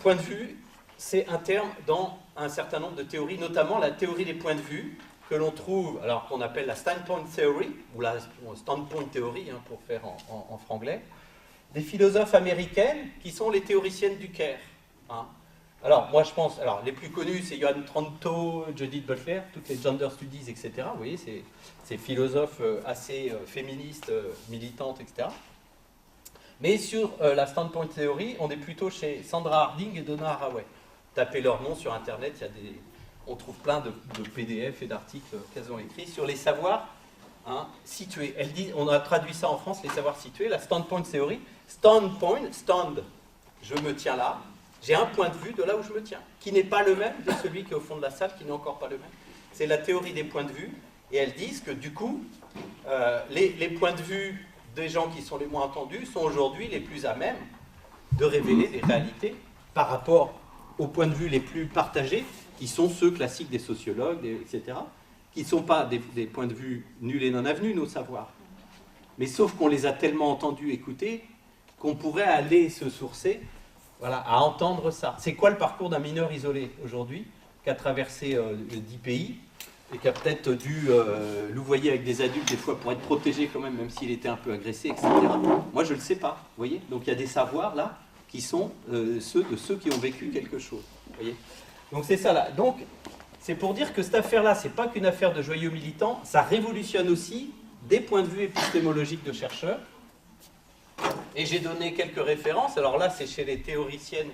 Point de vue, c'est un terme dans un certain nombre de théories, notamment la théorie des points de vue, que l'on trouve, alors qu'on appelle la standpoint theory, ou la standpoint theory, hein, pour faire en franglais, des philosophes américaines qui sont les théoriciennes du Caire. Hein. Alors, moi je pense, alors les plus connus, c'est Johan Tronto, Judith Butler, toutes les gender studies, etc. Vous voyez, ces philosophes assez féministes, militantes, etc. Mais sur la standpoint theory, on est plutôt chez Sandra Harding et Donna Haraway. Tapez leur nom sur Internet, on trouve plein de PDF et d'articles qu'elles ont écrits sur les savoirs situés. Elles disent, on a traduit ça en France, les savoirs situés, la standpoint theory. Standpoint, stand, je me tiens là, j'ai un point de vue de là où je me tiens, qui n'est pas le même de celui qui est au fond de la salle, qui n'est encore pas le même. C'est la théorie des points de vue, et elles disent que du coup, les points de vue des gens qui sont les moins entendus sont aujourd'hui les plus à même de révéler des réalités par rapport aux points de vue les plus partagés, qui sont ceux classiques des sociologues, etc., qui ne sont pas des points de vue nuls et non avenus, nos savoirs. Mais sauf qu'on les a tellement entendus, écoutés, qu'on pourrait aller se sourcer, voilà, à entendre ça. C'est quoi le parcours d'un mineur isolé aujourd'hui, qui a traversé 10 pays, et qui a peut-être dû louvoyer avec des adultes des fois pour être protégé quand même s'il était un peu agressé, etc. Moi, je ne le sais pas, vous voyez. Donc, il y a des savoirs, là, qui sont ceux qui ont vécu quelque chose, vous voyez. Donc, c'est ça, là. Donc, c'est pour dire que cette affaire-là, c'est pas qu'une affaire de joyeux militants, ça révolutionne aussi des points de vue épistémologiques de chercheurs. Et j'ai donné quelques références. Alors là, c'est chez les théoriciennes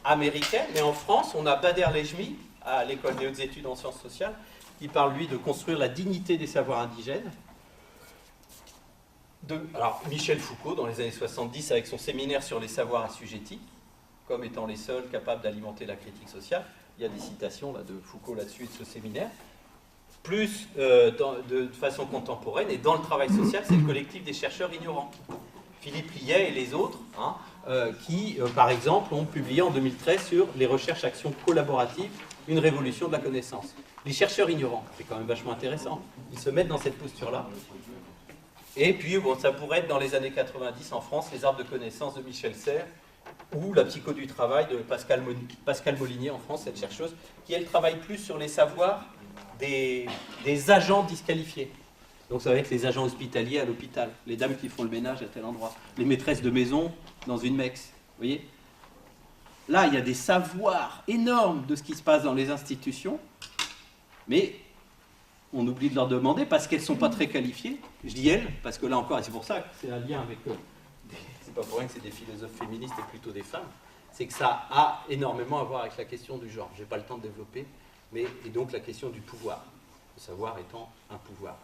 américaines, mais en France, on a Bader Lejmi, à l'École des hautes études en sciences sociales, qui parle, lui, de construire la dignité des savoirs indigènes. Alors, Michel Foucault, dans les années 70, avec son séminaire sur les savoirs assujettis, comme étant les seuls capables d'alimenter la critique sociale. Il y a des citations là, de Foucault là-dessus et de ce séminaire. Plus, de façon contemporaine, et dans le travail social, c'est le collectif des chercheurs ignorants. Philippe Liet et les autres, qui, par exemple, ont publié en 2013 sur les recherches actions collaboratives, une révolution de la connaissance. Les chercheurs ignorants, c'est quand même vachement intéressant. Ils se mettent dans cette posture-là. Et puis, bon, ça pourrait être dans les années 90 en France, les arbres de connaissances de Michel Serres, ou la psycho du travail de Pascal Molinier en France, cette chercheuse, qui elle travaille plus sur les savoirs des agents disqualifiés. Donc ça va être les agents hospitaliers à l'hôpital, les dames qui font le ménage à tel endroit, les maîtresses de maison dans une MEX, vous voyez. Là, il y a des savoirs énormes de ce qui se passe dans les institutions, mais on oublie de leur demander parce qu'elles ne sont pas très qualifiées. Je dis elles, parce que là encore, et c'est pour ça que c'est un lien avec... c'est pas pour rien que c'est des philosophes féministes et plutôt des femmes, c'est que ça a énormément à voir avec la question du genre. Je n'ai pas le temps de développer, mais et donc la question du pouvoir, le savoir étant un pouvoir.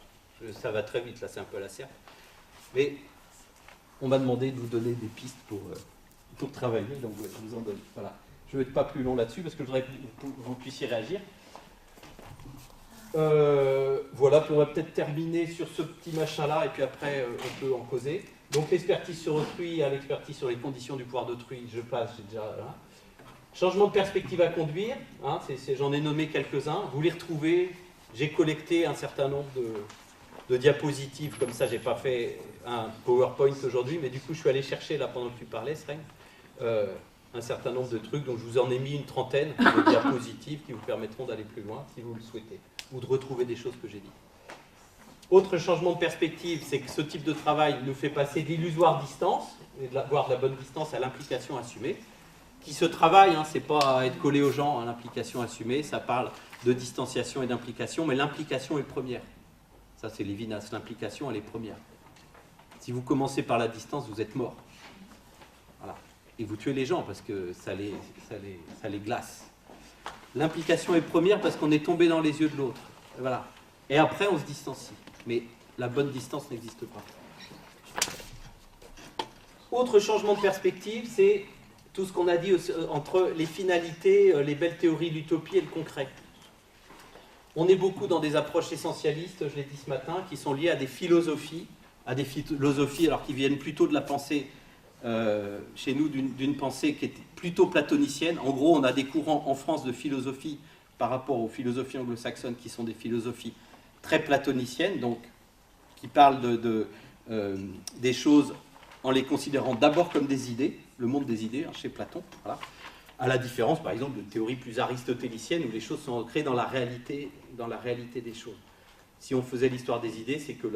Ça va très vite, là c'est un peu à la serpe. Mais on m'a demandé de vous donner des pistes pour travailler, donc je vous en donne. Voilà. Je ne vais être pas plus long là-dessus parce que je voudrais que vous puissiez réagir. Voilà, puis on va peut-être terminer sur ce petit machin-là, et puis après on peut en causer. Donc l'expertise sur autrui à l'expertise sur les conditions du pouvoir d'autrui, je passe, j'ai déjà... Hein. Changement de perspective à conduire, hein, j'en ai nommé quelques-uns, vous les retrouvez, j'ai collecté un certain nombre de diapositives, comme ça j'ai pas fait un PowerPoint aujourd'hui, mais du coup je suis allé chercher, là pendant que tu parlais, Sreng, un certain nombre de trucs, donc je vous en ai mis une trentaine de diapositives qui vous permettront d'aller plus loin, si vous le souhaitez, ou de retrouver des choses que j'ai dites. Autre changement de perspective, c'est que ce type de travail nous fait passer d'illusoire distance, et voire de la bonne distance à l'implication assumée, qui se travaille, hein, c'est pas être collé aux gens, hein, l'implication assumée, ça parle de distanciation et d'implication, mais l'implication est première. Ça, c'est Lévinas, l'implication, elle est première. Si vous commencez par la distance, vous êtes mort. Voilà. Et vous tuez les gens parce que ça les glace. L'implication est première parce qu'on est tombé dans les yeux de l'autre. Voilà. Et après, on se distancie. Mais la bonne distance n'existe pas. Autre changement de perspective, c'est tout ce qu'on a dit entre les finalités, les belles théories, l'utopie et le concret. On est beaucoup dans des approches essentialistes, je l'ai dit ce matin, qui sont liées à des philosophies alors qui viennent plutôt de la pensée, chez nous, d'une pensée qui est plutôt platonicienne. En gros, on a des courants en France de philosophie par rapport aux philosophies anglo-saxonnes qui sont des philosophies très platoniciennes, donc qui parlent des choses en les considérant d'abord comme des idées, le monde des idées, chez Platon, voilà. À la différence, par exemple, de théories plus aristotéliciennes où les choses sont ancrées dans la réalité des choses. Si on faisait l'histoire des idées, c'est que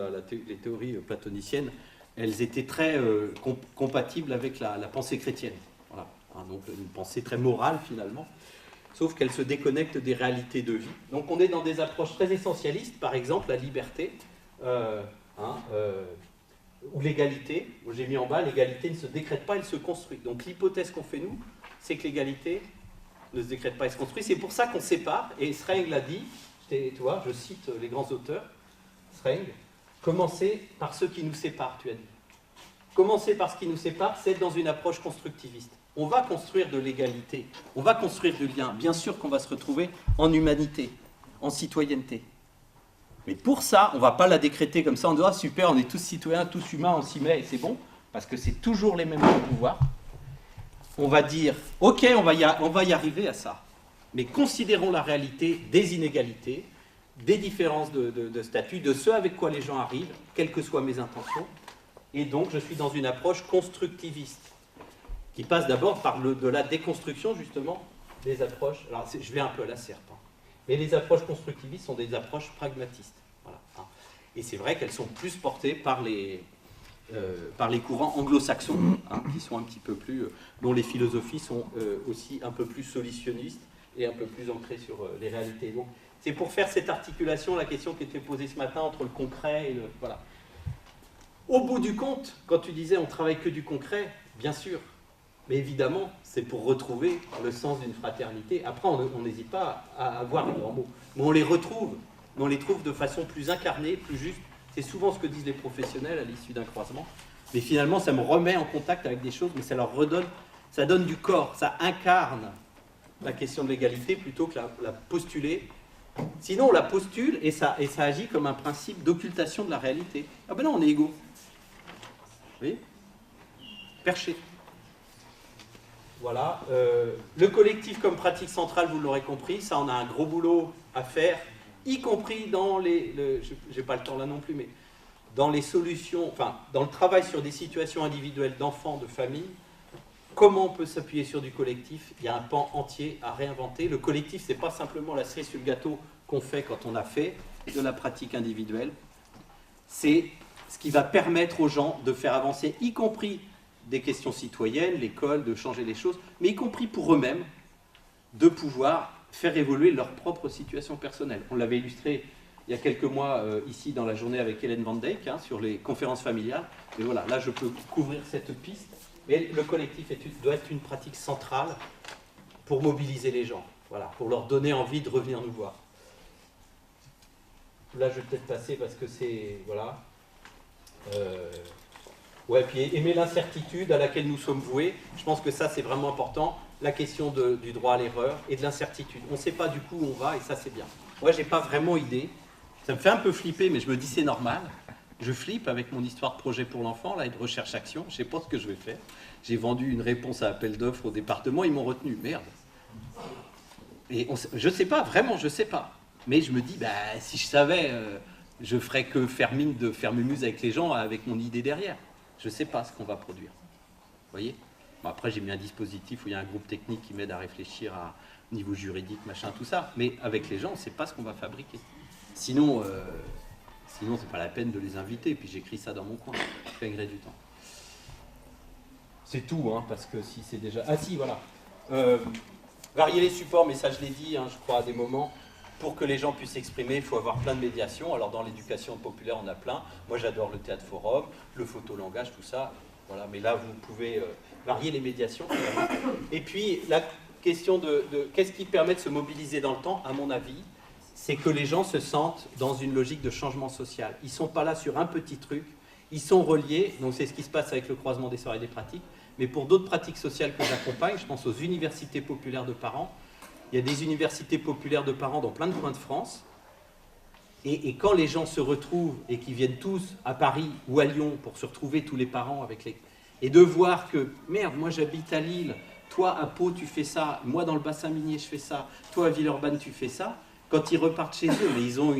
les théories platoniciennes, elles étaient très compatibles avec la pensée chrétienne. Voilà. Donc une pensée très morale, finalement, sauf qu'elles se déconnectent des réalités de vie. Donc on est dans des approches très essentialistes, par exemple la liberté, ou l'égalité. J'ai mis en bas, l'égalité ne se décrète pas, elle se construit. Donc l'hypothèse qu'on fait nous, c'est que l'égalité ne se décrète pas, elle se construit. C'est pour ça qu'on sépare, et Sreng l'a dit, tu vois, je cite les grands auteurs, Sreng, commencer par ce qui nous sépare, tu as dit. Commencer par ce qui nous sépare, c'est dans une approche constructiviste. On va construire de l'égalité, on va construire du lien. Bien sûr qu'on va se retrouver en humanité, en citoyenneté. Mais pour ça, on ne va pas la décréter comme ça en disant « Ah super, on est tous citoyens, tous humains, on s'y met et c'est bon », parce que c'est toujours les mêmes pouvoirs. On va dire « Ok, on va y arriver à ça, mais considérons la réalité des inégalités, des différences de statut, de ce avec quoi les gens arrivent, quelles que soient mes intentions. Et donc, je suis dans une approche constructiviste, qui passe d'abord par de la déconstruction, justement, des approches. Alors, je vais un peu à la serpe, hein. Mais les approches constructivistes sont des approches pragmatistes. Voilà, hein. Et c'est vrai qu'elles sont plus portées par les courants anglo-saxons, hein, qui sont un petit peu plus, dont les philosophies sont aussi un peu plus solutionnistes et un peu plus ancrées sur les réalités. Donc, c'est pour faire cette articulation, la question qui était posée ce matin entre le concret et le... Voilà. Au bout du compte, quand tu disais on travaille que du concret, bien sûr, mais évidemment, c'est pour retrouver le sens d'une fraternité. Après, on n'hésite pas à avoir les grands mots, mais on les retrouve, mais on les trouve de façon plus incarnée, plus juste. C'est souvent ce que disent les professionnels à l'issue d'un croisement, mais finalement, ça me remet en contact avec des choses, mais ça leur redonne, ça donne du corps, ça incarne la question de l'égalité plutôt que la postuler. Sinon, on la postule et ça agit comme un principe d'occultation de la réalité. Ah ben non, on est égaux. Vous voyez ? Perché. Voilà. Le collectif comme pratique centrale, vous l'aurez compris, ça, on a un gros boulot à faire, y compris dans j'ai pas le temps là non plus, mais dans les solutions, enfin, dans le travail sur des situations individuelles d'enfants, de familles. Comment on peut s'appuyer sur du collectif? Il y a un pan entier à réinventer. Le collectif, ce n'est pas simplement la cerise sur le gâteau qu'on fait quand on a fait de la pratique individuelle. C'est ce qui va permettre aux gens de faire avancer, y compris des questions citoyennes, l'école, de changer les choses, mais y compris pour eux-mêmes, de pouvoir faire évoluer leur propre situation personnelle. On l'avait illustré il y a quelques mois ici dans la journée avec Hélène Van Dijk, hein, sur les conférences familiales. Mais voilà, là je peux couvrir cette piste. Mais le collectif doit être une pratique centrale pour mobiliser les gens, voilà, pour leur donner envie de revenir nous voir. Là, je vais peut-être passer parce que c'est... Voilà. Ouais, puis aimer l'incertitude à laquelle nous sommes voués, je pense que ça, c'est vraiment important. La question du droit à l'erreur et de l'incertitude. On ne sait pas du coup où on va et ça, c'est bien. Moi, je n'ai pas vraiment idée. Ça me fait un peu flipper, mais je me dis c'est normal. Je flippe avec mon histoire de projet pour l'enfant là, et de recherche-action. Je ne sais pas ce que je vais faire. J'ai vendu une réponse à appel d'offres au département, ils m'ont retenu. Merde. Et je ne sais pas, vraiment, je ne sais pas. Mais je me dis, bah, si je savais, je ferais que faire mine de faire mumuse avec les gens avec mon idée derrière. Je ne sais pas ce qu'on va produire. Vous voyez ? Bon, après, j'ai mis un dispositif où il y a un groupe technique qui m'aide à réfléchir au niveau juridique, machin, tout ça. Mais avec les gens, on ne sait pas ce qu'on va fabriquer. Sinon, c'est pas la peine de les inviter. Et puis j'écris ça dans mon coin. Je gagnerai du temps. C'est tout, hein, parce que si c'est déjà... Ah si, voilà. Varier les supports, mais ça je l'ai dit, hein, je crois, à des moments. Pour que les gens puissent s'exprimer, il faut avoir plein de médiations. Alors dans l'éducation populaire, on a plein. Moi, j'adore le théâtre forum, le photolangage, tout ça. Voilà, mais là, vous pouvez varier les médiations. Et puis, la question de qu'est-ce qui permet de se mobiliser dans le temps, à mon avis, c'est que les gens se sentent dans une logique de changement social. Ils ne sont pas là sur un petit truc, ils sont reliés, donc c'est ce qui se passe avec le croisement des savoirs et des pratiques, mais pour d'autres pratiques sociales que j'accompagne, je pense aux universités populaires de parents. Il y a des universités populaires de parents dans plein de coins de France, et quand les gens se retrouvent et qu'ils viennent tous à Paris ou à Lyon pour se retrouver tous les parents avec les... et de voir que, merde, moi j'habite à Lille, toi à Pau tu fais ça, moi dans le bassin minier je fais ça, toi à Villeurbanne tu fais ça, quand ils repartent chez eux, mais ils ont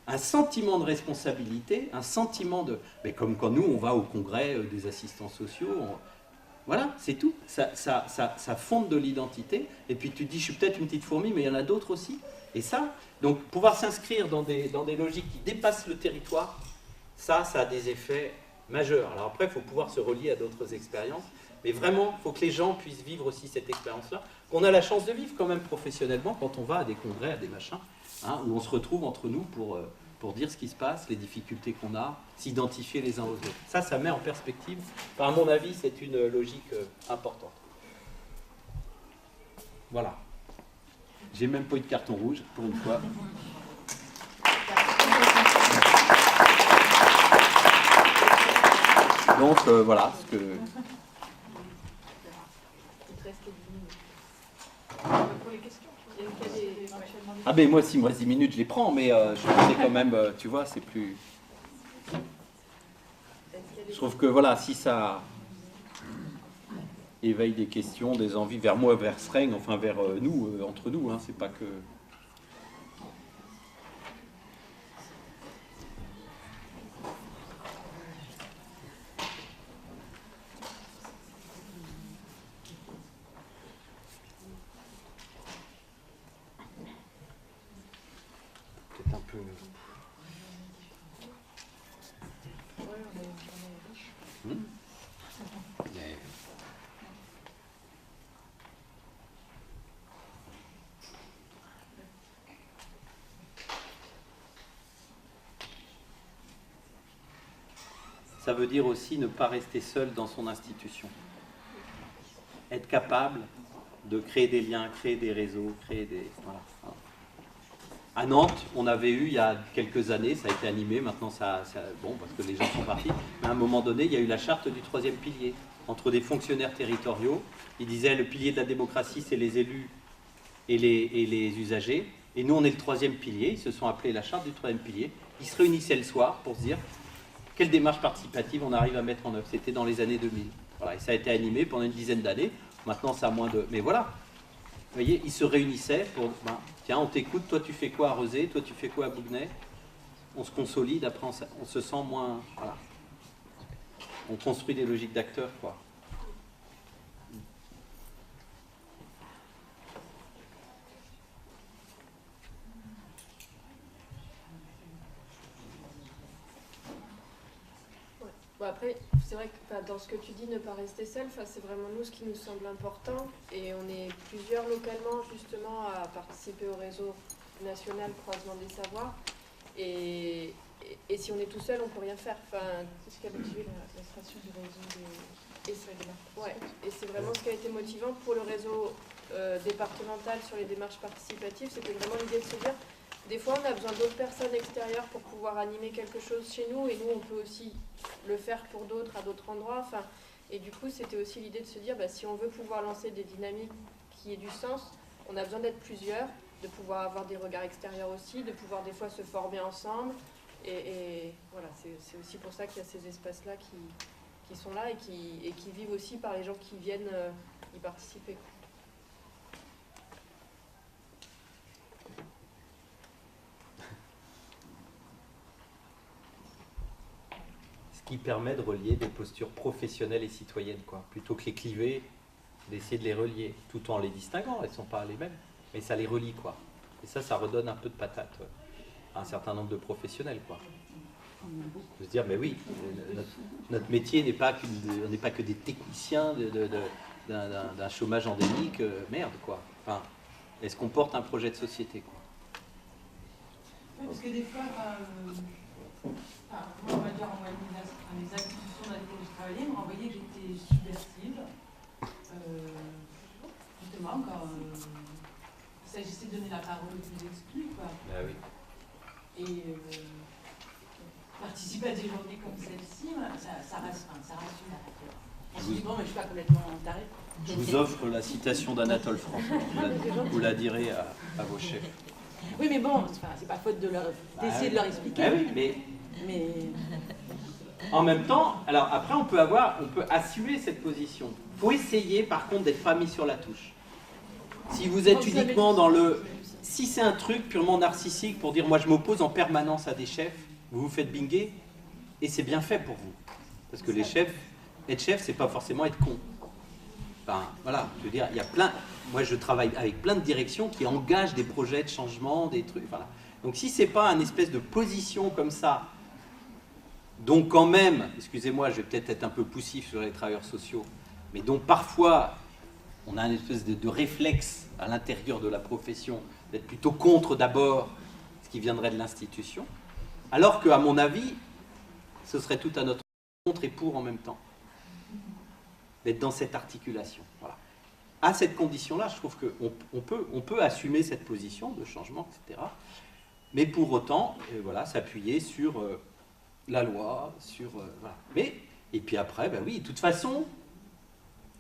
un sentiment de responsabilité, un sentiment de... Mais comme quand nous, on va au congrès des assistants sociaux, voilà, c'est tout. Ça fonde de l'identité. Et puis tu te dis, je suis peut-être une petite fourmi, mais il y en a d'autres aussi. Et ça, donc pouvoir s'inscrire dans des logiques qui dépassent le territoire, ça a des effets majeurs. Alors après, il faut pouvoir se relier à d'autres expériences. Mais vraiment, il faut que les gens puissent vivre aussi cette expérience-là, qu'on a la chance de vivre quand même professionnellement quand on va à des congrès, à des machins, hein, où on se retrouve entre nous pour dire ce qui se passe, les difficultés qu'on a, s'identifier les uns aux autres. Ça met en perspective. Enfin, à mon avis, c'est une logique importante. Voilà. J'ai même pas eu de carton rouge, pour une fois. Donc, voilà ce que... Pour les questions, Ah ben moi, si moi 10 minutes, je les prends, mais je sais quand même, tu vois, c'est plus... Je trouve que voilà, si ça éveille des questions, des envies vers moi, vers Sreng, enfin vers nous, entre nous, hein, c'est pas que... Peut-être un peu... Mais... Ça veut dire aussi ne pas rester seul dans son institution. Être capable de créer des liens, créer des réseaux, créer des... Voilà. À Nantes, on avait eu, il y a quelques années, ça a été animé, maintenant bon, parce que les gens sont partis, mais à un moment donné, il y a eu la charte du 3e pilier, entre des fonctionnaires territoriaux. Ils disaient, le pilier de la démocratie, c'est les élus et les usagers, et nous, on est le 3e pilier, ils se sont appelés la charte du 3e pilier. Ils se réunissaient le soir pour se dire, quelle démarche participative on arrive à mettre en œuvre. C'était dans les années 2000. Voilà, et ça a été animé pendant une dizaine d'années, maintenant ça a moins de... Mais voilà. Vous voyez, ils se réunissaient pour, tiens, on t'écoute, toi tu fais quoi à Rezé, toi tu fais quoi à Bougnay. On se consolide, après on se sent moins... Voilà. On construit des logiques d'acteurs, quoi. Ouais. Bon, après, c'est vrai que dans ce que tu dis, ne pas rester seul, c'est vraiment nous ce qui nous semble important. Et on est plusieurs localement justement à participer au réseau national Croisement des Savoirs. Et si on est tout seul, on ne peut rien faire. c'est ce qui a motivé la création du réseau et c'est vraiment ce qui a été motivant pour le réseau départemental sur les démarches participatives. C'était vraiment l'idée de se dire, des fois on a besoin d'autres personnes extérieures pour pouvoir animer quelque chose chez nous, et nous on peut aussi le faire pour d'autres à d'autres endroits. Et du coup c'était aussi l'idée de se dire, si on veut pouvoir lancer des dynamiques qui aient du sens, on a besoin d'être plusieurs, de pouvoir avoir des regards extérieurs aussi, de pouvoir des fois se former ensemble. Et voilà, c'est aussi pour ça qu'il y a ces espaces-là qui sont là et qui vivent aussi par les gens qui viennent y participer. Ce qui permet de relier des postures professionnelles et citoyennes, quoi, plutôt que les cliver, d'essayer de les relier, tout en les distinguant, elles ne sont pas les mêmes, mais ça les relie, quoi. Et ça redonne un peu de patate à un certain nombre de professionnels, quoi. De se dire, mais oui, notre métier n'est pas que des techniciens d'un chômage endémique, merde, quoi. Enfin, est-ce qu'on porte un projet de société, quoi. Oui, parce que des fois, moi, on va dire, à mes institutions dans lesquelles je travaillais, on m'envoyait que j'étais subversive. Justement, quand il s'agissait de donner la parole aux plus exclus, quoi. Ah oui. Et participer à des journées comme celle-ci, ça reste une bon, mais je ne suis pas complètement taré. Je vous offre la citation d'Anatole France. Vous la direz à vos chefs. Oui, mais bon, c'est pas faute d'essayer de leur expliquer. Ah oui, mais en même temps, alors après on peut assumer cette position. Il faut essayer par contre d'être pas mis sur la touche. Si vous êtes uniquement dans si c'est un truc purement narcissique pour dire moi je m'oppose en permanence à des chefs, vous vous faites binguer et c'est bien fait pour vous. Parce que les chefs, être chef, c'est pas forcément être con. Enfin, voilà, je veux dire, il y a plein. Moi, je travaille avec plein de directions qui engagent des projets de changement, des trucs. Voilà. Donc, si c'est pas une espèce de position comme ça, donc quand même, excusez-moi, je vais peut-être être un peu poussif sur les travailleurs sociaux, mais donc parfois, on a une espèce de réflexe à l'intérieur de la profession d'être plutôt contre d'abord ce qui viendrait de l'institution, alors qu'à mon avis, ce serait tout à notre contre et pour en même temps. D'être dans cette articulation. Voilà. À cette condition-là, je trouve qu'on peut assumer cette position de changement, etc. Mais pour autant, voilà, s'appuyer sur la loi, sur... voilà. Et puis après, ben oui, de toute façon,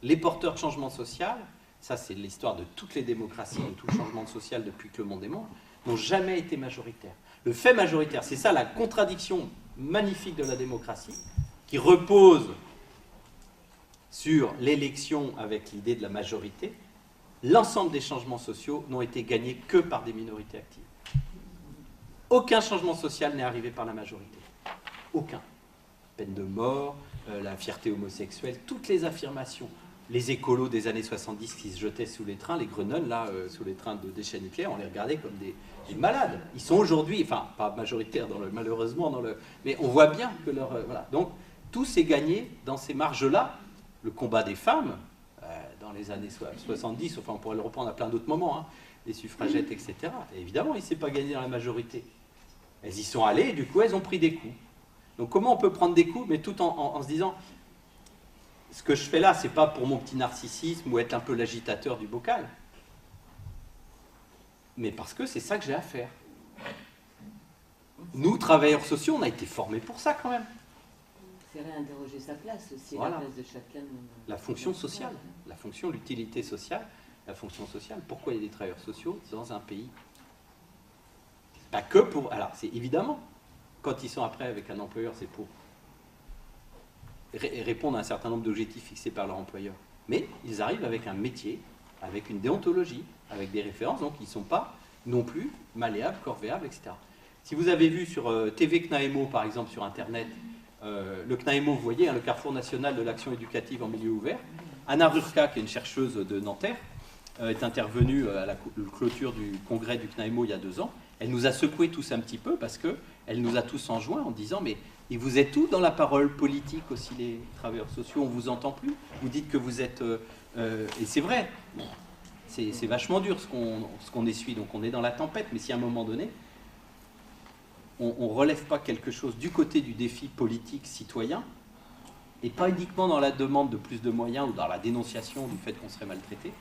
les porteurs de changement social, ça c'est l'histoire de toutes les démocraties, de tout le changement social depuis que le monde est monde, n'ont jamais été majoritaires. Le fait majoritaire, c'est ça la contradiction magnifique de la démocratie, qui repose sur l'élection avec l'idée de la majorité. L'ensemble des changements sociaux n'ont été gagnés que par des minorités actives. Aucun changement social n'est arrivé par la majorité. Aucun. Peine de mort, la fierté homosexuelle, toutes les affirmations. Les écolos des années 70 qui se jetaient sous les trains, les grenouilles, là, sous les trains de déchets nucléaires, on les regardait comme des malades. Ils sont aujourd'hui, enfin, pas majoritaires, malheureusement, mais on voit bien que leur... voilà. Donc, tout s'est gagné dans ces marges-là. Le combat des femmes, dans les années 70, enfin on pourrait le reprendre à plein d'autres moments, hein, les suffragettes, etc. Et évidemment, il ne s'est pas gagné dans la majorité. Elles y sont allées et du coup, elles ont pris des coups. Donc comment on peut prendre des coups, mais tout en se disant, ce que je fais là, c'est pas pour mon petit narcissisme ou être un peu l'agitateur du bocal, mais parce que c'est ça que j'ai à faire. Nous, travailleurs sociaux, on a été formés pour ça quand même. C'est réinterroger sa place aussi, voilà. La place de chacun. La fonction sociale, la fonction, l'utilité sociale, la fonction sociale. Pourquoi il y a des travailleurs sociaux dans un pays? Pas que pour... Alors, c'est évidemment, quand ils sont après avec un employeur, c'est pour répondre à un certain nombre d'objectifs fixés par leur employeur. Mais ils arrivent avec un métier, avec une déontologie, avec des références, donc ils ne sont pas non plus malléables, corvéables, etc. Si vous avez vu sur TV CNAEMO, par exemple, sur Internet, le CNAEMO, vous voyez, hein, le Carrefour national de l'action éducative en milieu ouvert, Anna Rurka, qui est une chercheuse de Nanterre, est intervenue à la clôture du congrès du CNAEMO il y a 2 ans. Elle nous a secoués tous un petit peu parce qu'elle nous a tous enjoints en disant « Mais et vous êtes où dans la parole politique aussi, les travailleurs sociaux? On ne vous entend plus. Vous dites que vous êtes... et c'est vrai, c'est vachement dur ce qu'on essuie. Donc on est dans la tempête, mais si à un moment donné, on ne relève pas quelque chose du côté du défi politique citoyen, et pas uniquement dans la demande de plus de moyens ou dans la dénonciation du fait qu'on serait maltraité,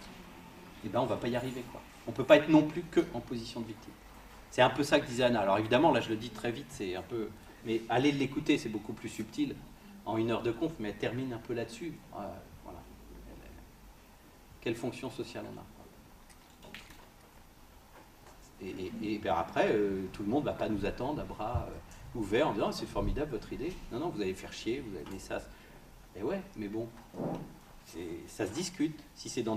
eh ben on ne va pas y arriver, quoi. On ne peut pas être non plus qu'en position de victime. C'est un peu ça que disait Anna. Alors évidemment, là je le dis très vite, c'est un peu... Mais allez l'écouter, c'est beaucoup plus subtil en 1 heure de conf, mais elle termine un peu là-dessus. Voilà. Quelle fonction sociale on a? Et ben après, tout le monde ne va pas nous attendre à bras ouverts en disant c'est formidable votre idée. Non, non, vous allez faire chier, vous allez ça. Et ouais, mais bon, ça se discute. Si c'est dans